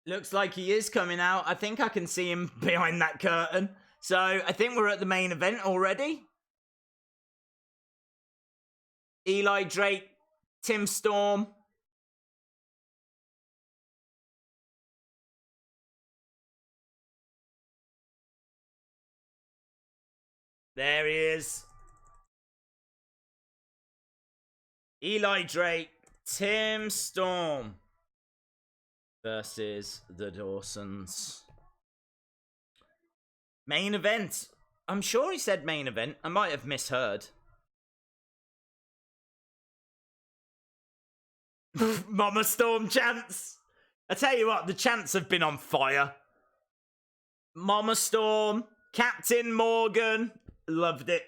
Looks like he is coming out. I think I can see him behind that curtain. So I think we're at the main event already. Eli Drake, Tim Storm. There he is. Eli Drake, Tim Storm versus the Dawsons. Main event. I'm sure he said main event. I might have misheard. Mama Storm chants. I tell you what, the chants have been on fire. Mama Storm, Captain Morgan. Loved it.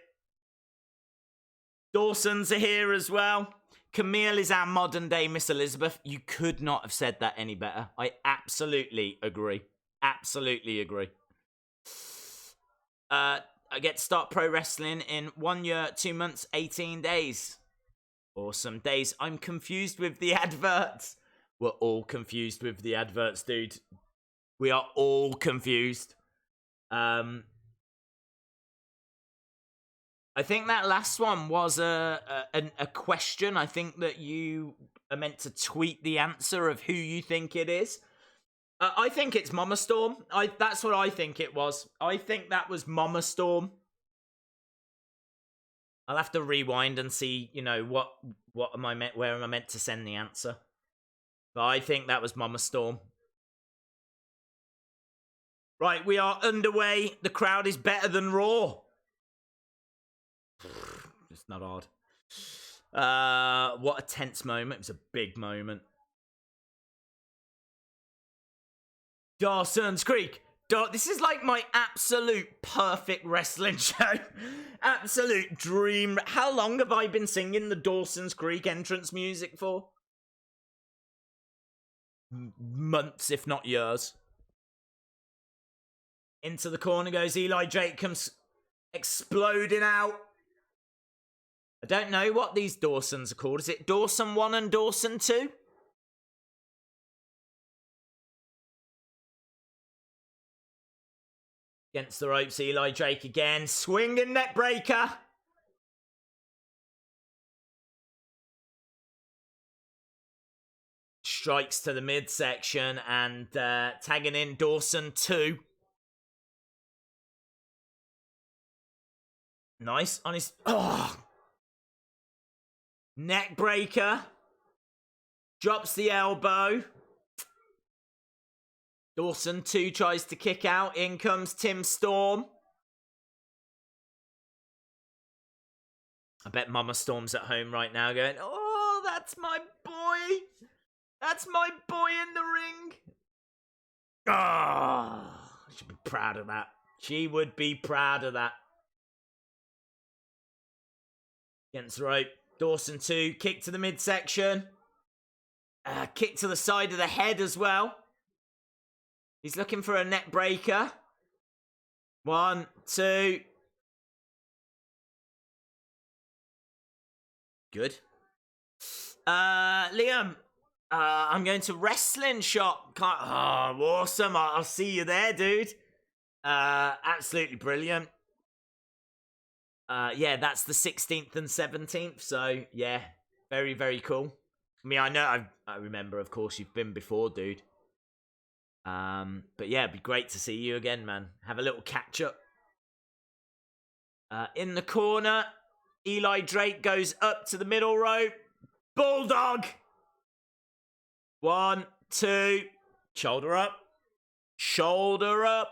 Dawsons are here as well. Camille is our modern day Miss Elizabeth. You could not have said that any better. I absolutely agree. Absolutely agree. I get to start pro wrestling in 1 year, 2 months, 18 days. Awesome days. I'm confused with the adverts. We're all confused with the adverts, dude. We are all confused. I think that last one was a question. I think that you are meant to tweet the answer of who you think it is. I think it's Mama Storm. That's what I think it was. I think that was Mama Storm. I'll have to rewind and see, you know, what am I meant? Where am I meant to send the answer? But I think that was Mama Storm. Right, we are underway. The crowd is better than Raw. It's not hard. What a tense moment. It was a big moment. Dawson's Creek. This is like my absolute perfect wrestling show. Absolute dream. How long have I been singing the Dawson's Creek entrance music for? Months, if not years. Into the corner goes Eli Drake, comes exploding out. I don't know what these Dawsons are called. Is it Dawson 1 and Dawson 2? Against the ropes, Eli Drake again. Swinging neck breaker. Strikes to the midsection and tagging in Dawson 2. Nice on his... Oh! Neck breaker. Drops the elbow. Dawson 2 tries to kick out. In comes Tim Storm. I bet Mama Storm's at home right now going, oh, that's my boy. That's my boy in the ring. Oh, she should be proud of that. She would be proud of that. Against the rope. Dawson 2, kick to the midsection. Kick to the side of the head as well. He's looking for a neck breaker. 1, 2. Good. Liam, I'm going to wrestling shop. Oh, awesome. I'll see you there, dude. Absolutely brilliant. Yeah, that's the 16th and 17th. So, yeah, very, very cool. I mean, I remember, of course, you've been before, dude. But yeah, it'd be great to see you again, man. Have a little catch up. In the corner, Eli Drake goes up to the middle rope. Bulldog! 1, 2, shoulder up. Shoulder up.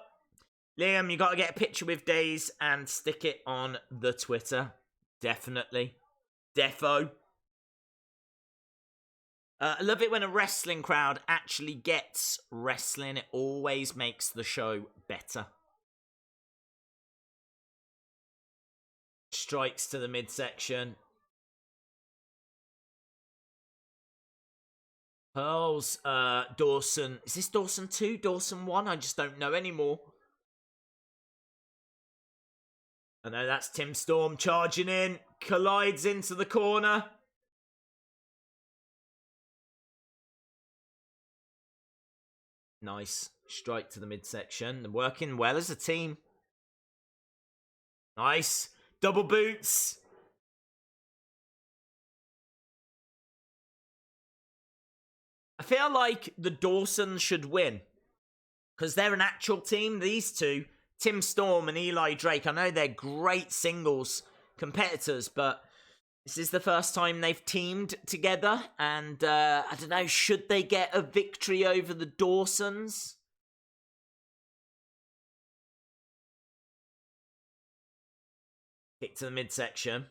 Liam, you got to get a picture with Daze and stick it on the Twitter. Definitely. Defo. I love it when a wrestling crowd actually gets wrestling. It always makes the show better. Strikes to the midsection. Pearls, Dawson. Is this Dawson 2? Dawson 1? I just don't know anymore. I know that's Tim Storm charging in. Collides into the corner. Nice. Strike to the midsection. They're working well as a team. Nice. Double boots. I feel like the Dawsons should win. Because they're an actual team. These two, Tim Storm and Eli Drake, I know they're great singles competitors, but this is the first time they've teamed together. And I don't know, should they get a victory over the Dawsons? Kick to the midsection.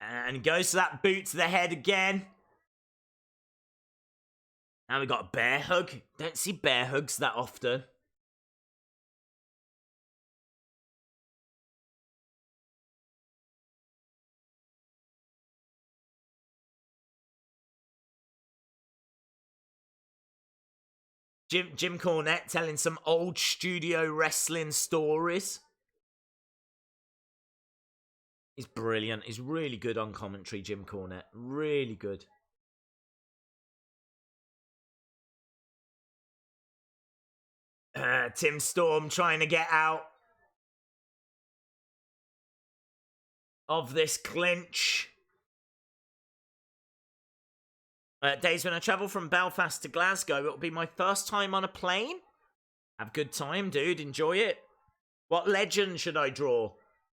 And he goes to that boot to the head again. Now we got a bear hug. Don't see bear hugs that often. Jim Cornette telling some old studio wrestling stories. He's brilliant. He's really good on commentary, Jim Cornette. Really good. Tim Storm trying to get out of this clinch. Days, when I travel from Belfast to Glasgow, it'll be my first time on a plane. Have a good time, dude. Enjoy it. What legend should I draw?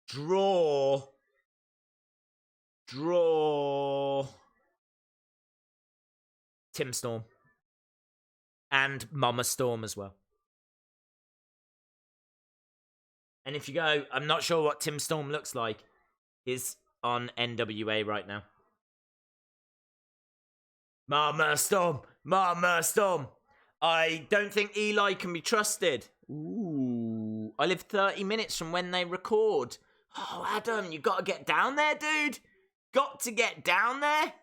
Draw. Tim Storm. And Mama Storm as well. And if you go, I'm not sure what Tim Storm looks like. He's on NWA right now. Mama Storm. Mama Storm. I don't think Eli can be trusted. Ooh. I live 30 minutes from when they record. Oh, Adam, you got to get down there, dude. Got to get down there.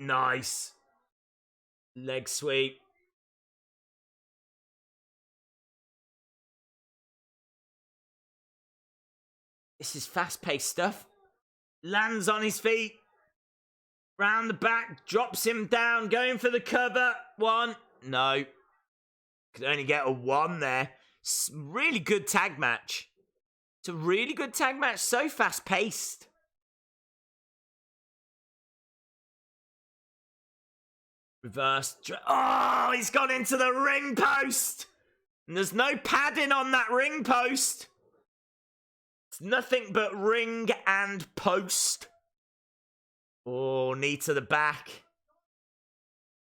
Nice. Leg sweep. This is fast-paced stuff. Lands on his feet. Round the back. Drops him down. Going for the cover. 1. No. Could only get a 1 there. Really good tag match. It's a really good tag match. So fast-paced. Reverse. Oh, he's gone into the ring post. And there's no padding on that ring post. It's nothing but ring and post. Oh, knee to the back.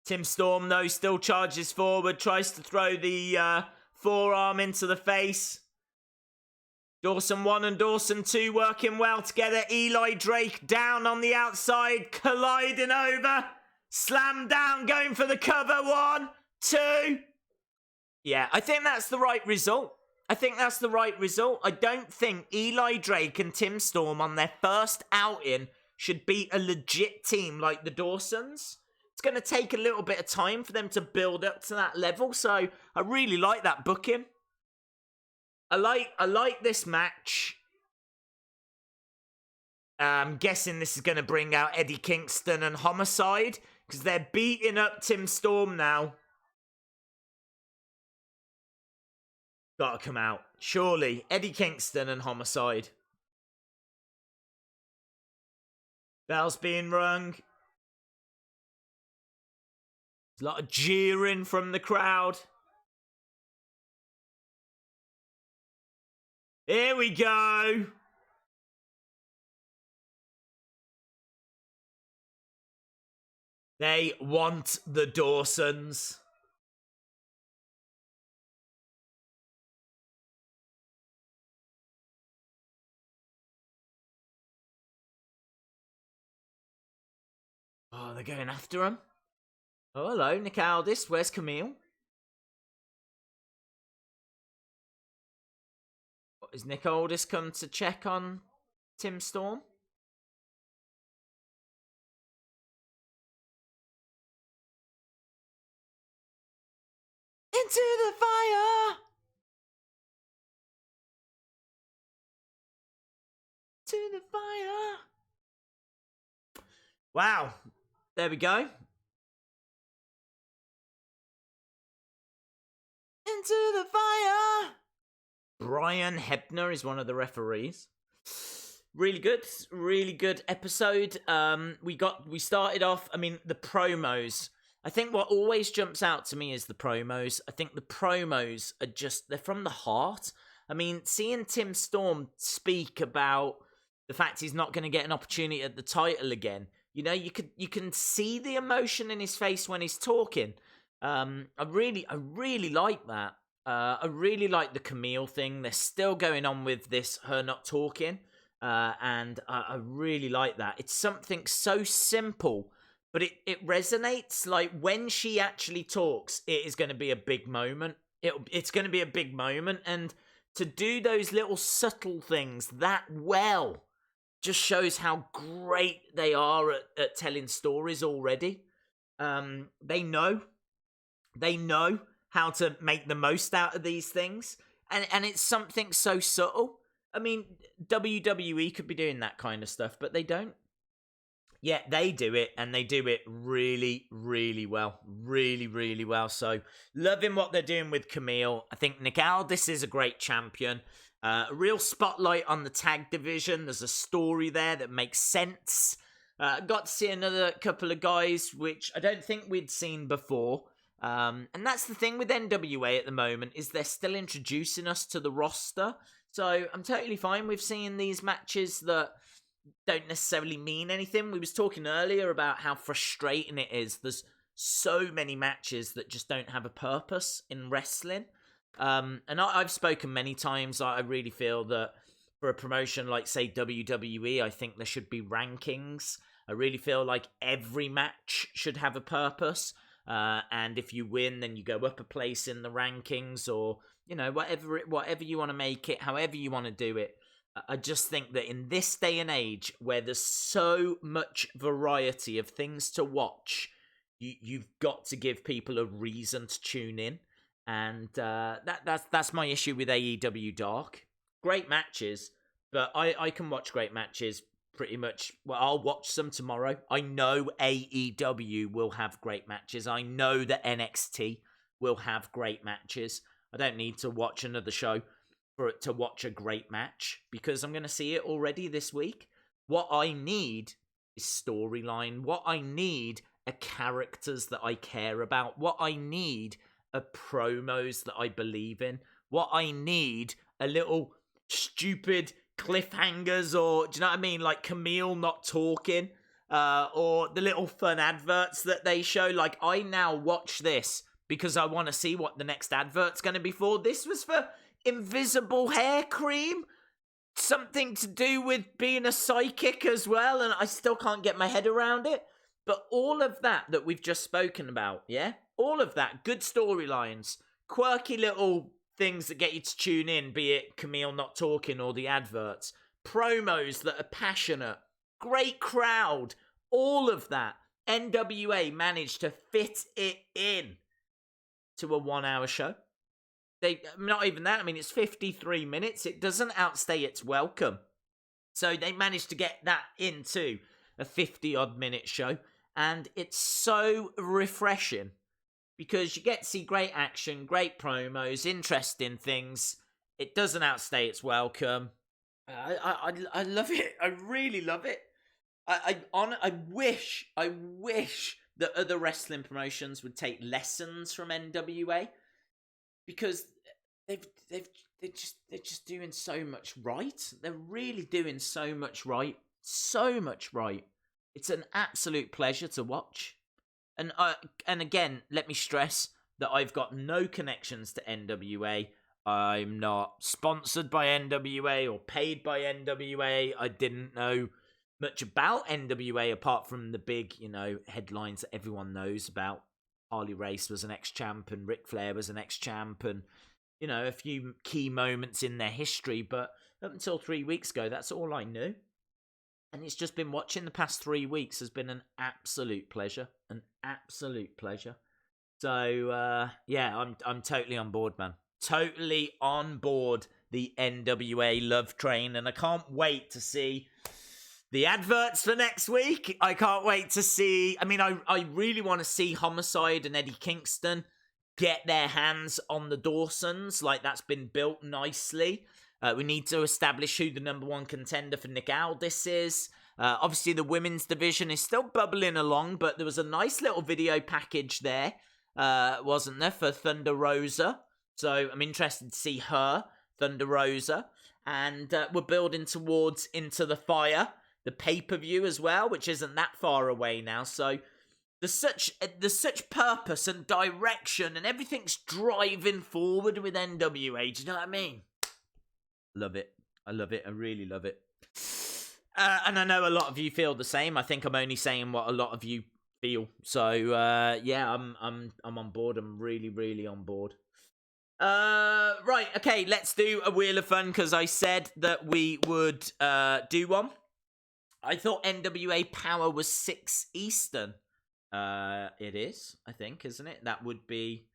Tim Storm, though, still charges forward. Tries to throw the forearm into the face. Dawson 1 and Dawson 2 working well together. Eli Drake down on the outside. Colliding over. Slam down, going for the cover. 1, 2. Yeah, I think that's the right result. I don't think Eli Drake and Tim Storm on their first outing should beat a legit team like the Dawsons. It's going to take a little bit of time for them to build up to that level, so I really like that booking. I like this match. I'm guessing this is going to bring out Eddie Kingston and Homicide, because they're beating up Tim Storm now. Gotta come out. Surely, Eddie Kingston and Homicide. Bell's being rung. There's a lot of jeering from the crowd. Here we go. They want the Dawsons. Oh, they're going after him. Oh, hello, Nick Aldis. Where's Camille? What, has Nick Aldis come to check on Tim Storm? Into the fire! To the fire! Wow. There we go. Into the fire! Brian Hebner is one of the referees. Really good episode. We started off, I mean, the promos. I think what always jumps out to me is the promos. I think the promos are just, they're from the heart. I mean, seeing Tim Storm speak about the fact he's not going to get an opportunity at the title again, you know, you can see the emotion in his face when he's talking. I really like that. I really like the Camille thing. They're still going on with this, her not talking. And I really like that. It's something so simple, but it resonates. Like, when she actually talks, it is going to be a big moment. It's going to be a big moment. And to do those little subtle things that well just shows how great they are at telling stories already. They know how to make the most out of these things. And it's something so subtle. I mean, WWE could be doing that kind of stuff, but they don't. Yeah, they do it, and they do it really, really well. Really, really well. So, loving what they're doing with Camille. I think Nick Aldis is a great champion. A real spotlight on the tag division. There's a story there that makes sense. Got to see another couple of guys, which I don't think we'd seen before. And that's the thing with NWA at the moment, is they're still introducing us to the roster. So I'm totally fine with seeing these matches that don't necessarily mean anything. We was talking earlier about how frustrating it is. There's so many matches that just don't have a purpose in wrestling. And I've spoken many times. I really feel that for a promotion like, say, WWE, I think there should be rankings. I really feel like every match should have a purpose. And if you win, then you go up a place in the rankings, or, you know, whatever you want to make it, however you want to do it. I just think that in this day and age, where there's so much variety of things to watch, you've got to give people a reason to tune in. And that's my issue with AEW Dark. Great matches, but I can watch great matches pretty much. Well, I'll watch them tomorrow. I know AEW will have great matches. I know that NXT will have great matches. I don't need to watch another show for it to watch a great match, because I'm going to see it already this week. What I need is storyline. What I need are characters that I care about. What I need are promos that I believe in. What I need are little stupid cliffhangers, or, do you know what I mean? Like Camille not talking, or the little fun adverts that they show. Like, I now watch this because I want to see what the next advert's going to be for. This was for invisible hair cream, something to do with being a psychic as well, and I still can't get my head around it. But all of that we've just spoken about, yeah, all of that, good storylines, quirky little things that get you to tune in, be it Camille not talking or the adverts, promos that are passionate, great crowd, all of that, NWA managed to fit it in to a 1 hour show. Not even that. I mean, it's 53 minutes. It doesn't outstay its welcome. So they managed to get that into a 50-odd minute show. And it's so refreshing because you get to see great action, great promos, interesting things. It doesn't outstay its welcome. I love it. I really love it. I wish that other wrestling promotions would take lessons from NWA because they're just doing so much right. They're really doing so much right. So much right. It's an absolute pleasure to watch. And again, let me stress that I've got no connections to NWA. I'm not sponsored by NWA or paid by NWA. I didn't know much about NWA apart from the big, headlines that everyone knows about. Harley Race was an ex-champ and Ric Flair was an ex-champ and, a few key moments in their history. But up until 3 weeks ago, that's all I knew. And it's just been watching the past 3 weeks has been an absolute pleasure. An absolute pleasure. So, I'm totally on board, man. Totally on board the NWA love train. And I can't wait to see the adverts for next week. I can't wait to see... I really want to see Homicide and Eddie Kingston get their hands on the Dawsons. Like, that's been built nicely. We need to establish who the number one contender for Nick Aldis is. Obviously, the women's division is still bubbling along, but there was a nice little video package there, wasn't there, for Thunder Rosa. So I'm interested to see her, Thunder Rosa. And we're building towards Into the Fire, the pay-per-view as well, which isn't that far away now. So there's such purpose and direction, and everything's driving forward with NWA. Do you know what I mean? Love it. I love it. I really love it. And I know a lot of you feel the same. I think I'm only saying what a lot of you feel. So I'm on board. I'm really, really on board. Right, okay, let's do a Wheel of Fun because I said that we would do one. I thought NWA Power was 6 Eastern. It is, I think, isn't it? That would be.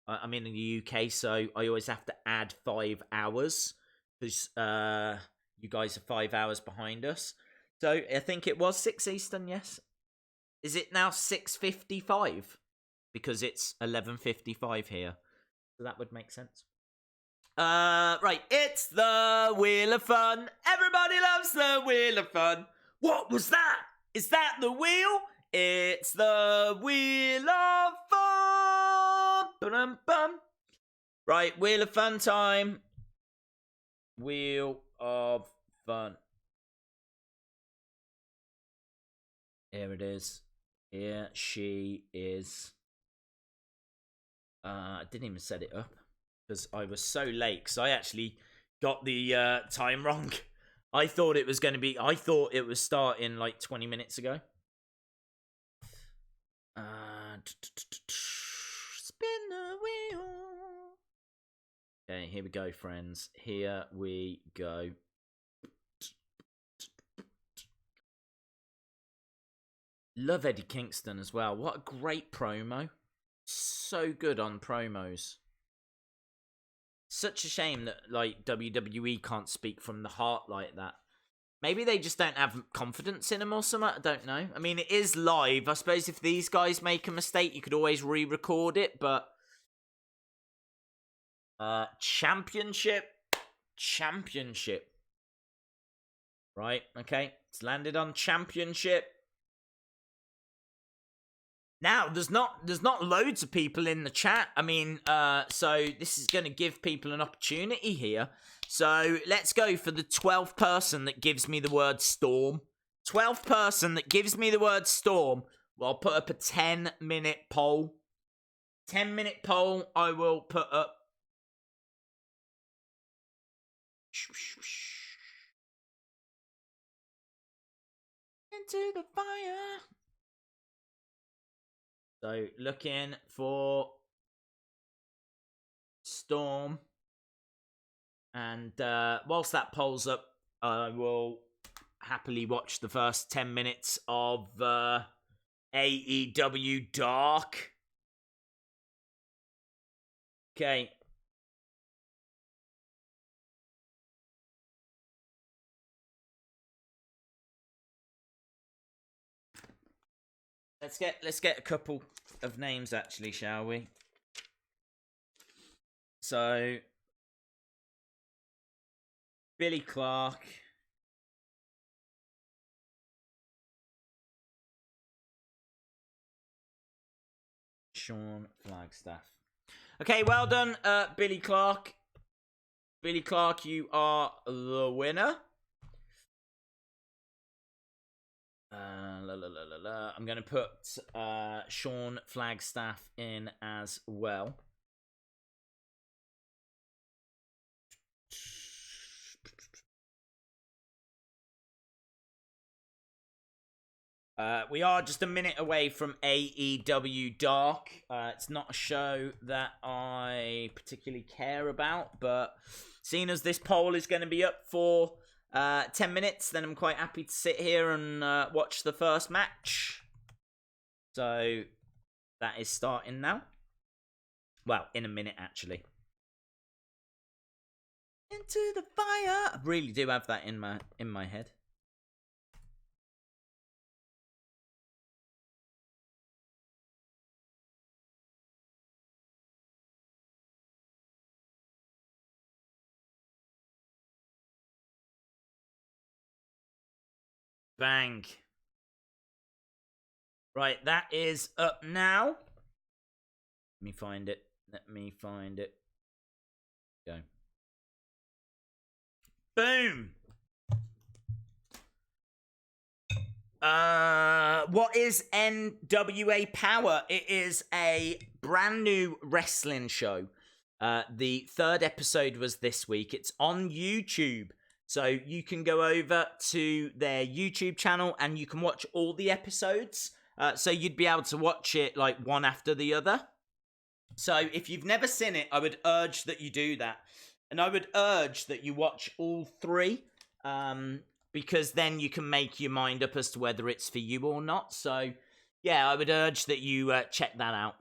I'm in the UK, so I always have to add 5 hours. Because you guys are 5 hours behind us. So I think it was 6 Eastern, yes. Is it now 6:55? Because it's 11:55 here. So that would make sense. Right, it's the Wheel of Fun. Everybody loves the Wheel of Fun. What was that? Is that the wheel? It's the Wheel of Fun. Ba-dum-bum. Right, Wheel of Fun time. Wheel of Fun. Here it is. Here she is. I didn't even set it up because I was so late because I actually got the time wrong. I thought it was starting like 20 minutes ago. Spin the wheel. Okay, here we go, friends. Here we go. Love Eddie Kingston as well. What a great promo. So good on promos. Such a shame that like WWE can't speak from the heart like that. Maybe they just don't have confidence in them or something. I don't know. I mean, it is live. I suppose if these guys make a mistake, you could always re-record it, but... Championship. Right, okay. It's landed on championship. Now, there's not loads of people in the chat. I mean, so this is going to give people an opportunity here. So let's go for the 12th person that gives me the word storm. 12th person that gives me the word storm. Well, I'll put up a 10-minute poll. 10-minute poll I will put up. Into the fire. So, looking for Storm. And whilst that poll's up, I will happily watch the first 10 minutes of AEW Dark. Okay. Let's get a couple of names actually, shall we? So Billy Clark. Sean Flagstaff. Okay, well done, Billy Clark. Billy Clark, you are the winner. I'm going to put Sean Flagstaff in as well. We are just a minute away from AEW Dark. It's not a show that I particularly care about, but seeing as this poll is going to be up for 10 minutes, then I'm quite happy to sit here and watch the first match. So that is starting now. Well, in a minute, actually. Into the fire. I really do have that in my head. Bang. Right, that is up now. Let me find it. Go. Boom. What is NWA Power? It is a brand new wrestling show. The third episode was this week. It's on YouTube. So you can go over to their YouTube channel and you can watch all the episodes. So you'd be able to watch it like one after the other. So if you've never seen it, I would urge that you do that. And I would urge that you watch all three. Because then you can make your mind up as to whether it's for you or not. So yeah, I would urge that you check that out.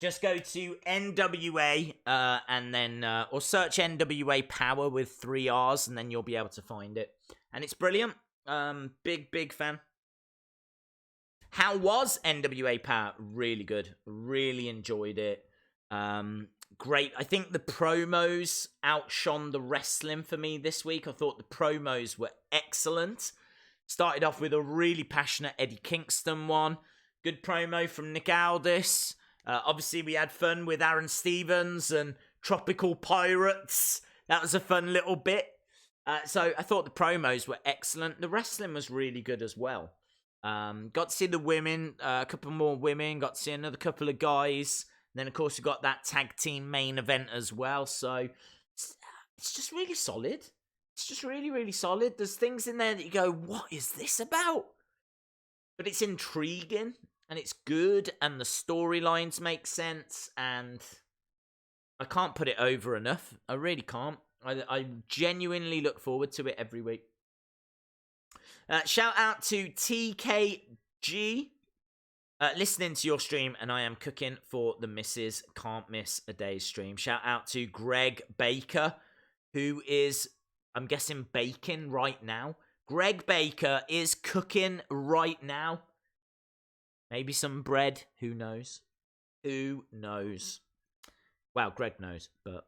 Just go to NWA and then, or search NWA Power with 3 R's and then you'll be able to find it. And it's brilliant. Big fan. How was NWA Power? Really good. Really enjoyed it. Great. I think the promos outshone the wrestling for me this week. I thought the promos were excellent. Started off with a really passionate Eddie Kingston one. Good promo from Nick Aldis. Obviously, we had fun with Aron Stevens and Tropical Pirates. That was a fun little bit. So I thought the promos were excellent. The wrestling was really good as well. Got to see the women, a couple more women. Got to see another couple of guys. And then, of course, we got that tag team main event as well. So it's just really solid. It's just really solid. There's things in there that you go, what is this about? But it's intriguing. And it's good, and the storylines make sense, and I can't put it over enough. I really can't. I genuinely look forward to it every week. Shout out to TKG. Listening to your stream, and I am cooking for the missus. Can't miss a day's stream. Shout out to Greg Baker, who is, I'm guessing, baking right now. Greg Baker is cooking right now. Maybe some bread. Who knows? Who knows? Well, Greg knows, but...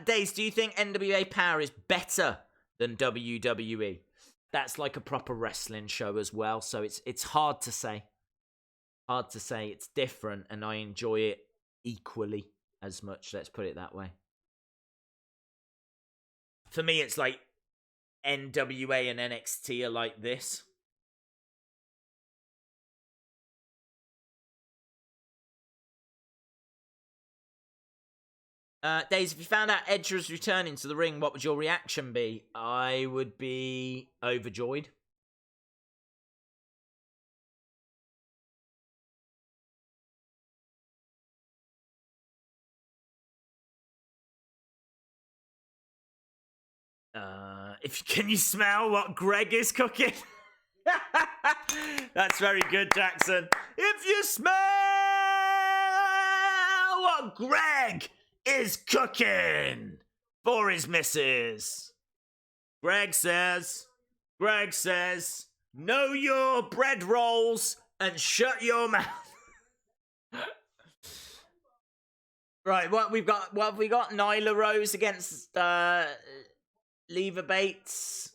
Days, do you think NWA Power is better than WWE? That's like a proper wrestling show as well, so it's hard to say. Hard to say. It's different, and I enjoy it equally as much. Let's put it that way. For me, it's like NWA and NXT are like this. Days, if you found out Edge was returning to the ring, what would your reaction be? I would be overjoyed. Can you smell what Greg is cooking? That's very good, Jackson. If you smell what Greg is cooking for his missus. Greg says, Know your bread rolls and shut your mouth. Right, what have we got? Nyla Rose against Leva Bates.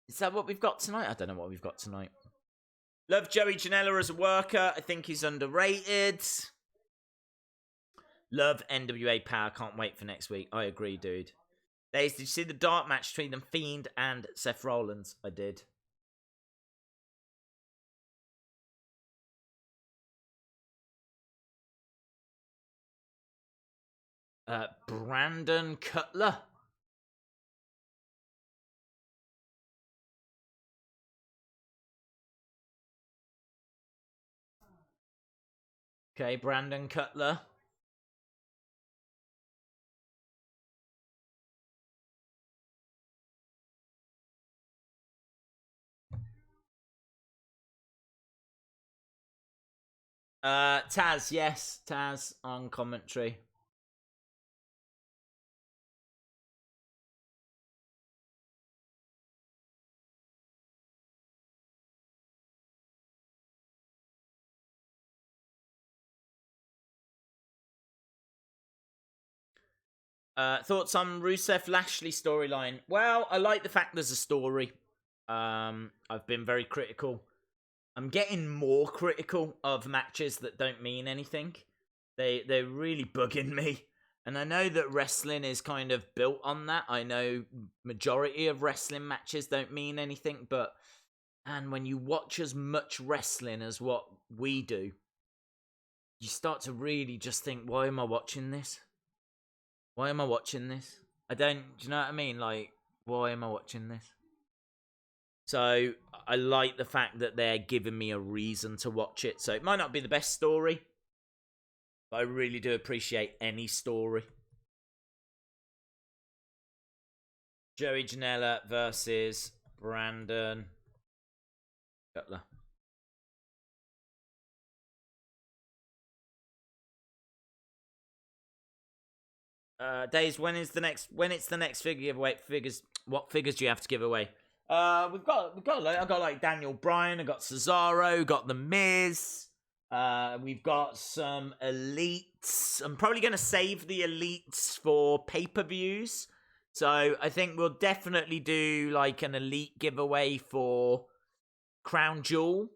Is that what we've got tonight? I don't know what we've got tonight. Love Joey Janela as a worker. I think he's underrated. Love NWA Power. Can't wait for next week. I agree, dude. Did you see the dark match between them, Fiend and Seth Rollins? I did. Brandon Cutler. Okay, Brandon Cutler. Taz, yes. Taz on commentary. Thoughts on Rusev Lashley storyline? Well, I like the fact there's a story. I've been very critical. I'm getting more critical of matches that don't mean anything. They're really bugging me. And I know that wrestling is kind of built on that. I know majority of wrestling matches don't mean anything, but and when you watch as much wrestling as what we do, you start to really just think, why am I watching this? Why am I watching this? Do you know what I mean? Like, why am I watching this? So, I like the fact that they're giving me a reason to watch it. So, it might not be the best story, but I really do appreciate any story. Joey Janela versus Brandon Cutler. Days, when it's the next figure giveaway? What figures do you have to give away? I've got like Daniel Bryan, I got Cesaro, got The Miz. We've got some elites. I'm probably gonna save the elites for pay-per-views. So I think we'll definitely do like an elite giveaway for Crown Jewel.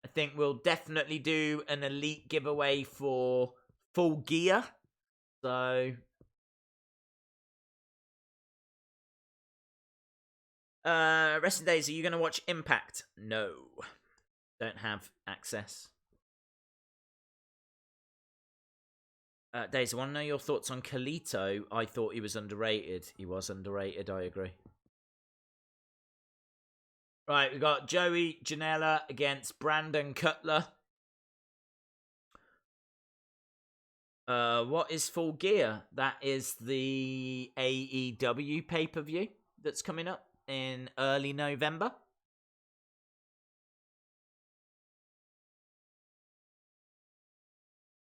I think we'll definitely do an elite giveaway for Full Gear. So Resting Days, are you going to watch Impact? No. Don't have access. Days, I want to know your thoughts on Kalito. I thought he was underrated. He was underrated, I agree. Right, we've got Joey Janela against Brandon Cutler. What is Full Gear? That is the AEW pay-per-view that's coming up in early November.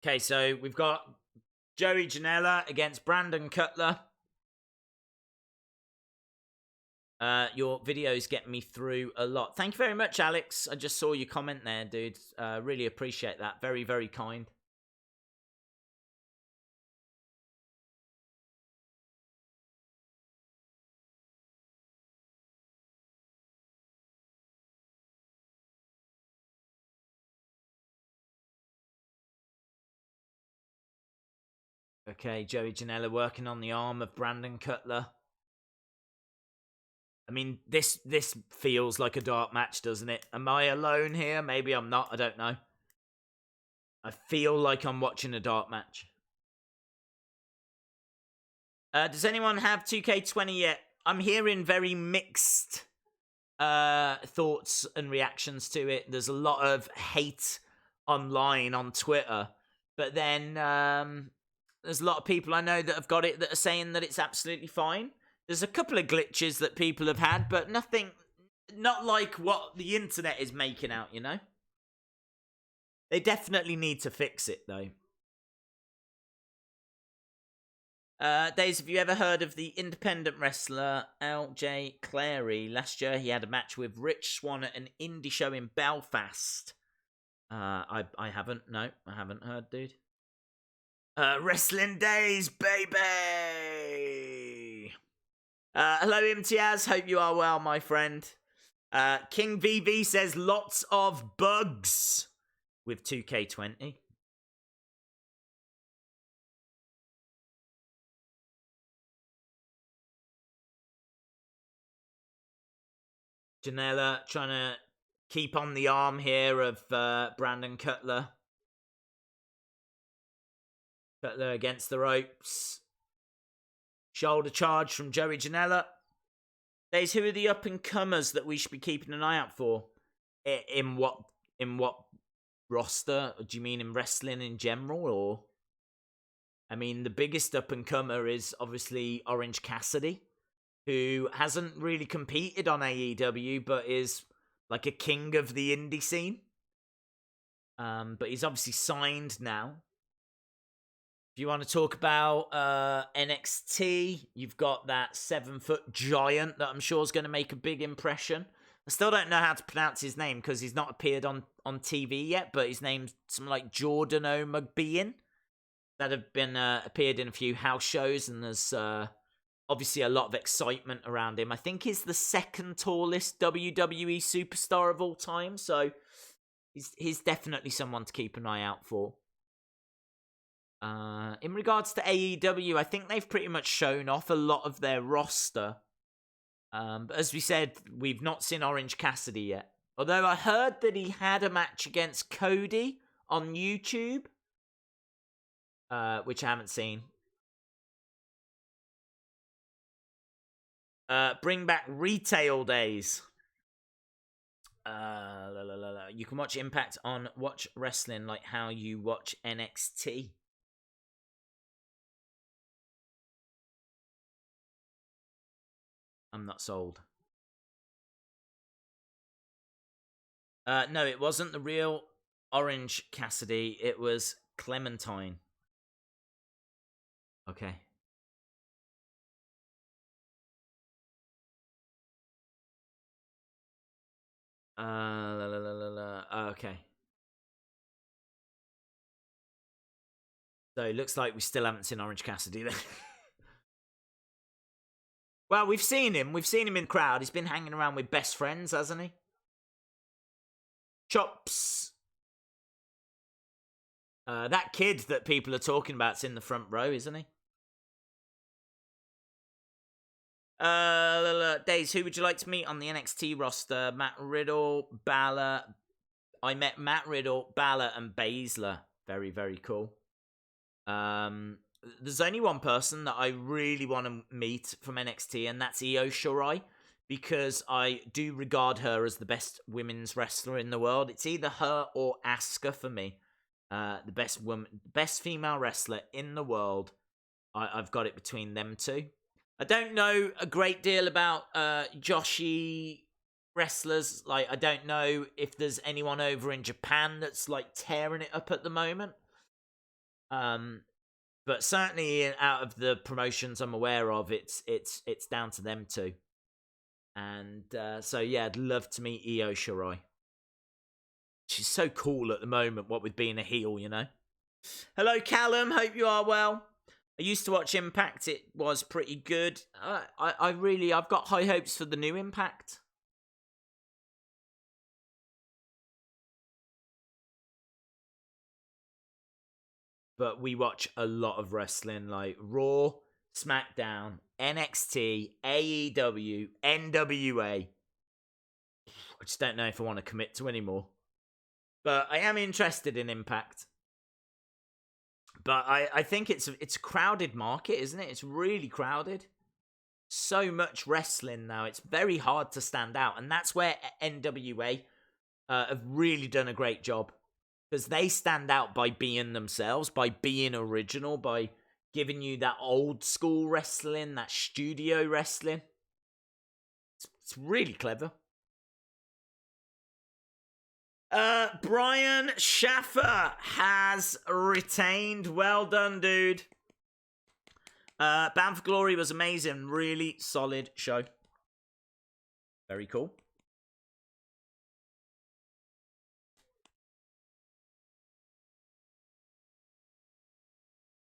Okay, so we've got Joey Janela against Brandon Cutler. Your videos get me through a lot. Thank you very much, Alex. I just saw your comment there, dude. Really appreciate that. Very, very kind. Okay, Joey Janela working on the arm of Brandon Cutler. I mean, this feels like a dark match, doesn't it? Am I alone here? Maybe I'm not. I don't know. I feel like I'm watching a dark match. Does anyone have 2K20 yet? I'm hearing very mixed thoughts and reactions to it. There's a lot of hate online on Twitter. But then there's a lot of people I know that have got it that are saying that it's absolutely fine. There's a couple of glitches that people have had, but nothing, not like what the internet is making out, you know? They definitely need to fix it, though. Days, have you ever heard of the independent wrestler LJ Clary? Last year he had a match with Rich Swann at an indie show in Belfast. I haven't. No, I haven't heard, dude. Wrestling Days, baby! Hello, Imtiaz. Hope you are well, my friend. King VV says lots of bugs with 2K20. Janela trying to keep on the arm here of Brandon Cutler. Cutler against the ropes. Shoulder charge from Joey Janela. Days, who are the up-and-comers that we should be keeping an eye out for? In what roster? Do you mean in wrestling in general, or? I mean, the biggest up-and-comer is obviously Orange Cassidy, who hasn't really competed on AEW, but is like a king of the indie scene. But he's obviously signed now. If you want to talk about NXT, you've got that 7-foot giant that I'm sure is going to make a big impression. I still don't know how to pronounce his name because he's not appeared on TV yet, but his name's something like Jordan O'McBean. That have been appeared in a few house shows, and there's obviously a lot of excitement around him. I think he's the second tallest WWE superstar of all time, so he's definitely someone to keep an eye out for. In regards to AEW, I think they've pretty much shown off a lot of their roster. But as we said, we've not seen Orange Cassidy yet. Although I heard that he had a match against Cody on YouTube, which I haven't seen. Bring back retail days. You can watch Impact on Watch Wrestling like how you watch NXT. I'm not sold. No, it wasn't the real Orange Cassidy. It was Clementine. Okay. Okay. So it looks like we still haven't seen Orange Cassidy then. Well, we've seen him. We've seen him in the crowd. He's been hanging around with best friends, hasn't he? Chops. That kid that people are talking about's in the front row, isn't he? Days, who would you like to meet on the NXT roster? Matt Riddle, Balor. I met Matt Riddle, Balor, and Baszler. Very, very cool. There's only one person that I really want to meet from NXT, and that's Io Shirai, because I do regard her as the best women's wrestler in the world. It's either her or Asuka for me. The best female wrestler in the world. I've got it between them two. I don't know a great deal about Joshi wrestlers. Like, I don't know if there's anyone over in Japan that's like tearing it up at the moment. But certainly out of the promotions I'm aware of, it's down to them two. And so yeah, I'd love to meet Io Shirai. She's so cool at the moment, what with being a heel, you know. Hello, Callum. Hope you are well. I used to watch Impact. It was pretty good. I've got high hopes for the new Impact. But we watch a lot of wrestling, like Raw, SmackDown, NXT, AEW, NWA. I just don't know if I want to commit to anymore. But I am interested in Impact. But I think it's a crowded market, isn't it? It's really crowded. So much wrestling now. It's very hard to stand out. And that's where NWA have really done a great job. Because they stand out by being themselves, by being original, by giving you that old school wrestling, that studio wrestling. It's really clever. Brian Schaffer has retained. Well done, dude. Bound for Glory was amazing. Really solid show. Very cool.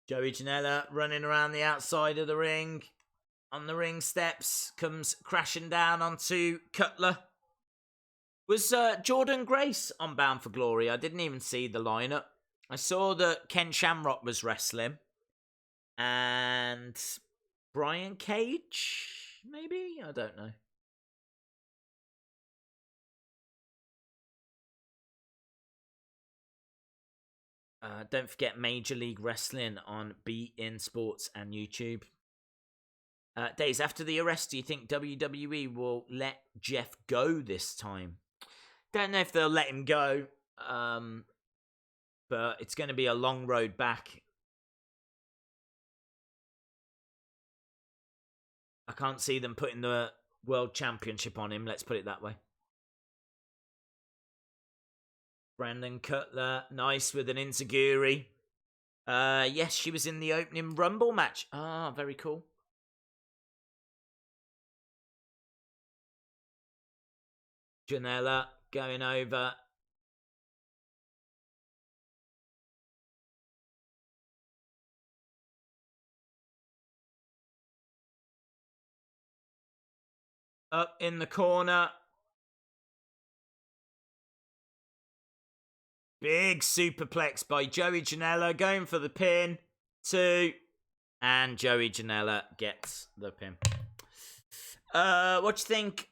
Joey Janela running around the outside of the ring. On the ring steps. Comes crashing down onto Cutler. Was Jordan Grace on Bound for Glory? I didn't even see the lineup. I saw that Ken Shamrock was wrestling. And Brian Cage, maybe? I don't know. Don't forget Major League Wrestling on beIN Sports and YouTube. Days after the arrest, do you think WWE will let Jeff go this time? Don't know if they'll let him go, but it's going to be a long road back. I can't see them putting the World Championship on him, let's put it that way. Brandon Cutler, nice with an enziguri. Yes, she was in the opening Rumble match. Ah, very cool. Janela going over. Up in the corner. Big superplex by Joey Janela going for the pin. 2. And Joey Janela gets the pin. What do you think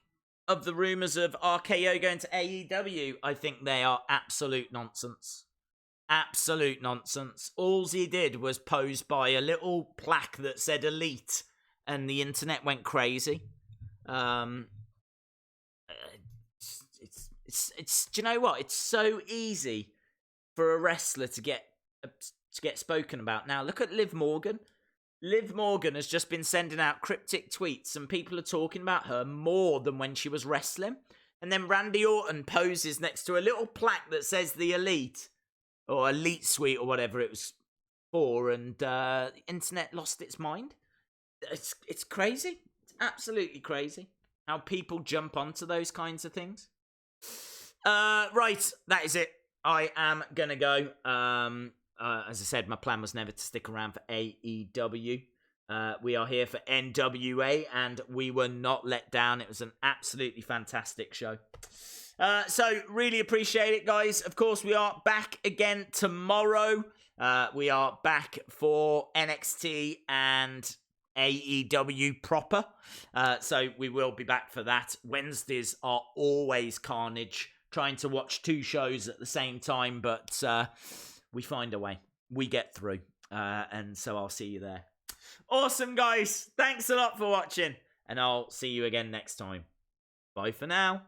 of the rumours of RKO going to AEW? I think they are absolute nonsense. Absolute nonsense. All he did was pose by a little plaque that said Elite, and the internet went crazy. It's do you know what? It's so easy for a wrestler to get spoken about. Now look at Liv Morgan. Liv Morgan has just been sending out cryptic tweets, and people are talking about her more than when she was wrestling. And then Randy Orton poses next to a little plaque that says the Elite, or Elite Suite, or whatever it was for, and the internet lost its mind. It's crazy. It's absolutely crazy how people jump onto those kinds of things. Right, that is it. I am gonna go. As I said, my plan was never to stick around for AEW. We are here for NWA, and we were not let down. It was an absolutely fantastic show. So, really appreciate it, guys. Of course, we are back again tomorrow. We are back for NXT and AEW proper. So, we will be back for that. Wednesdays are always carnage. Trying to watch 2 shows at the same time, but we find a way. We get through. And so I'll see you there. Awesome, guys. Thanks a lot for watching. And I'll see you again next time. Bye for now.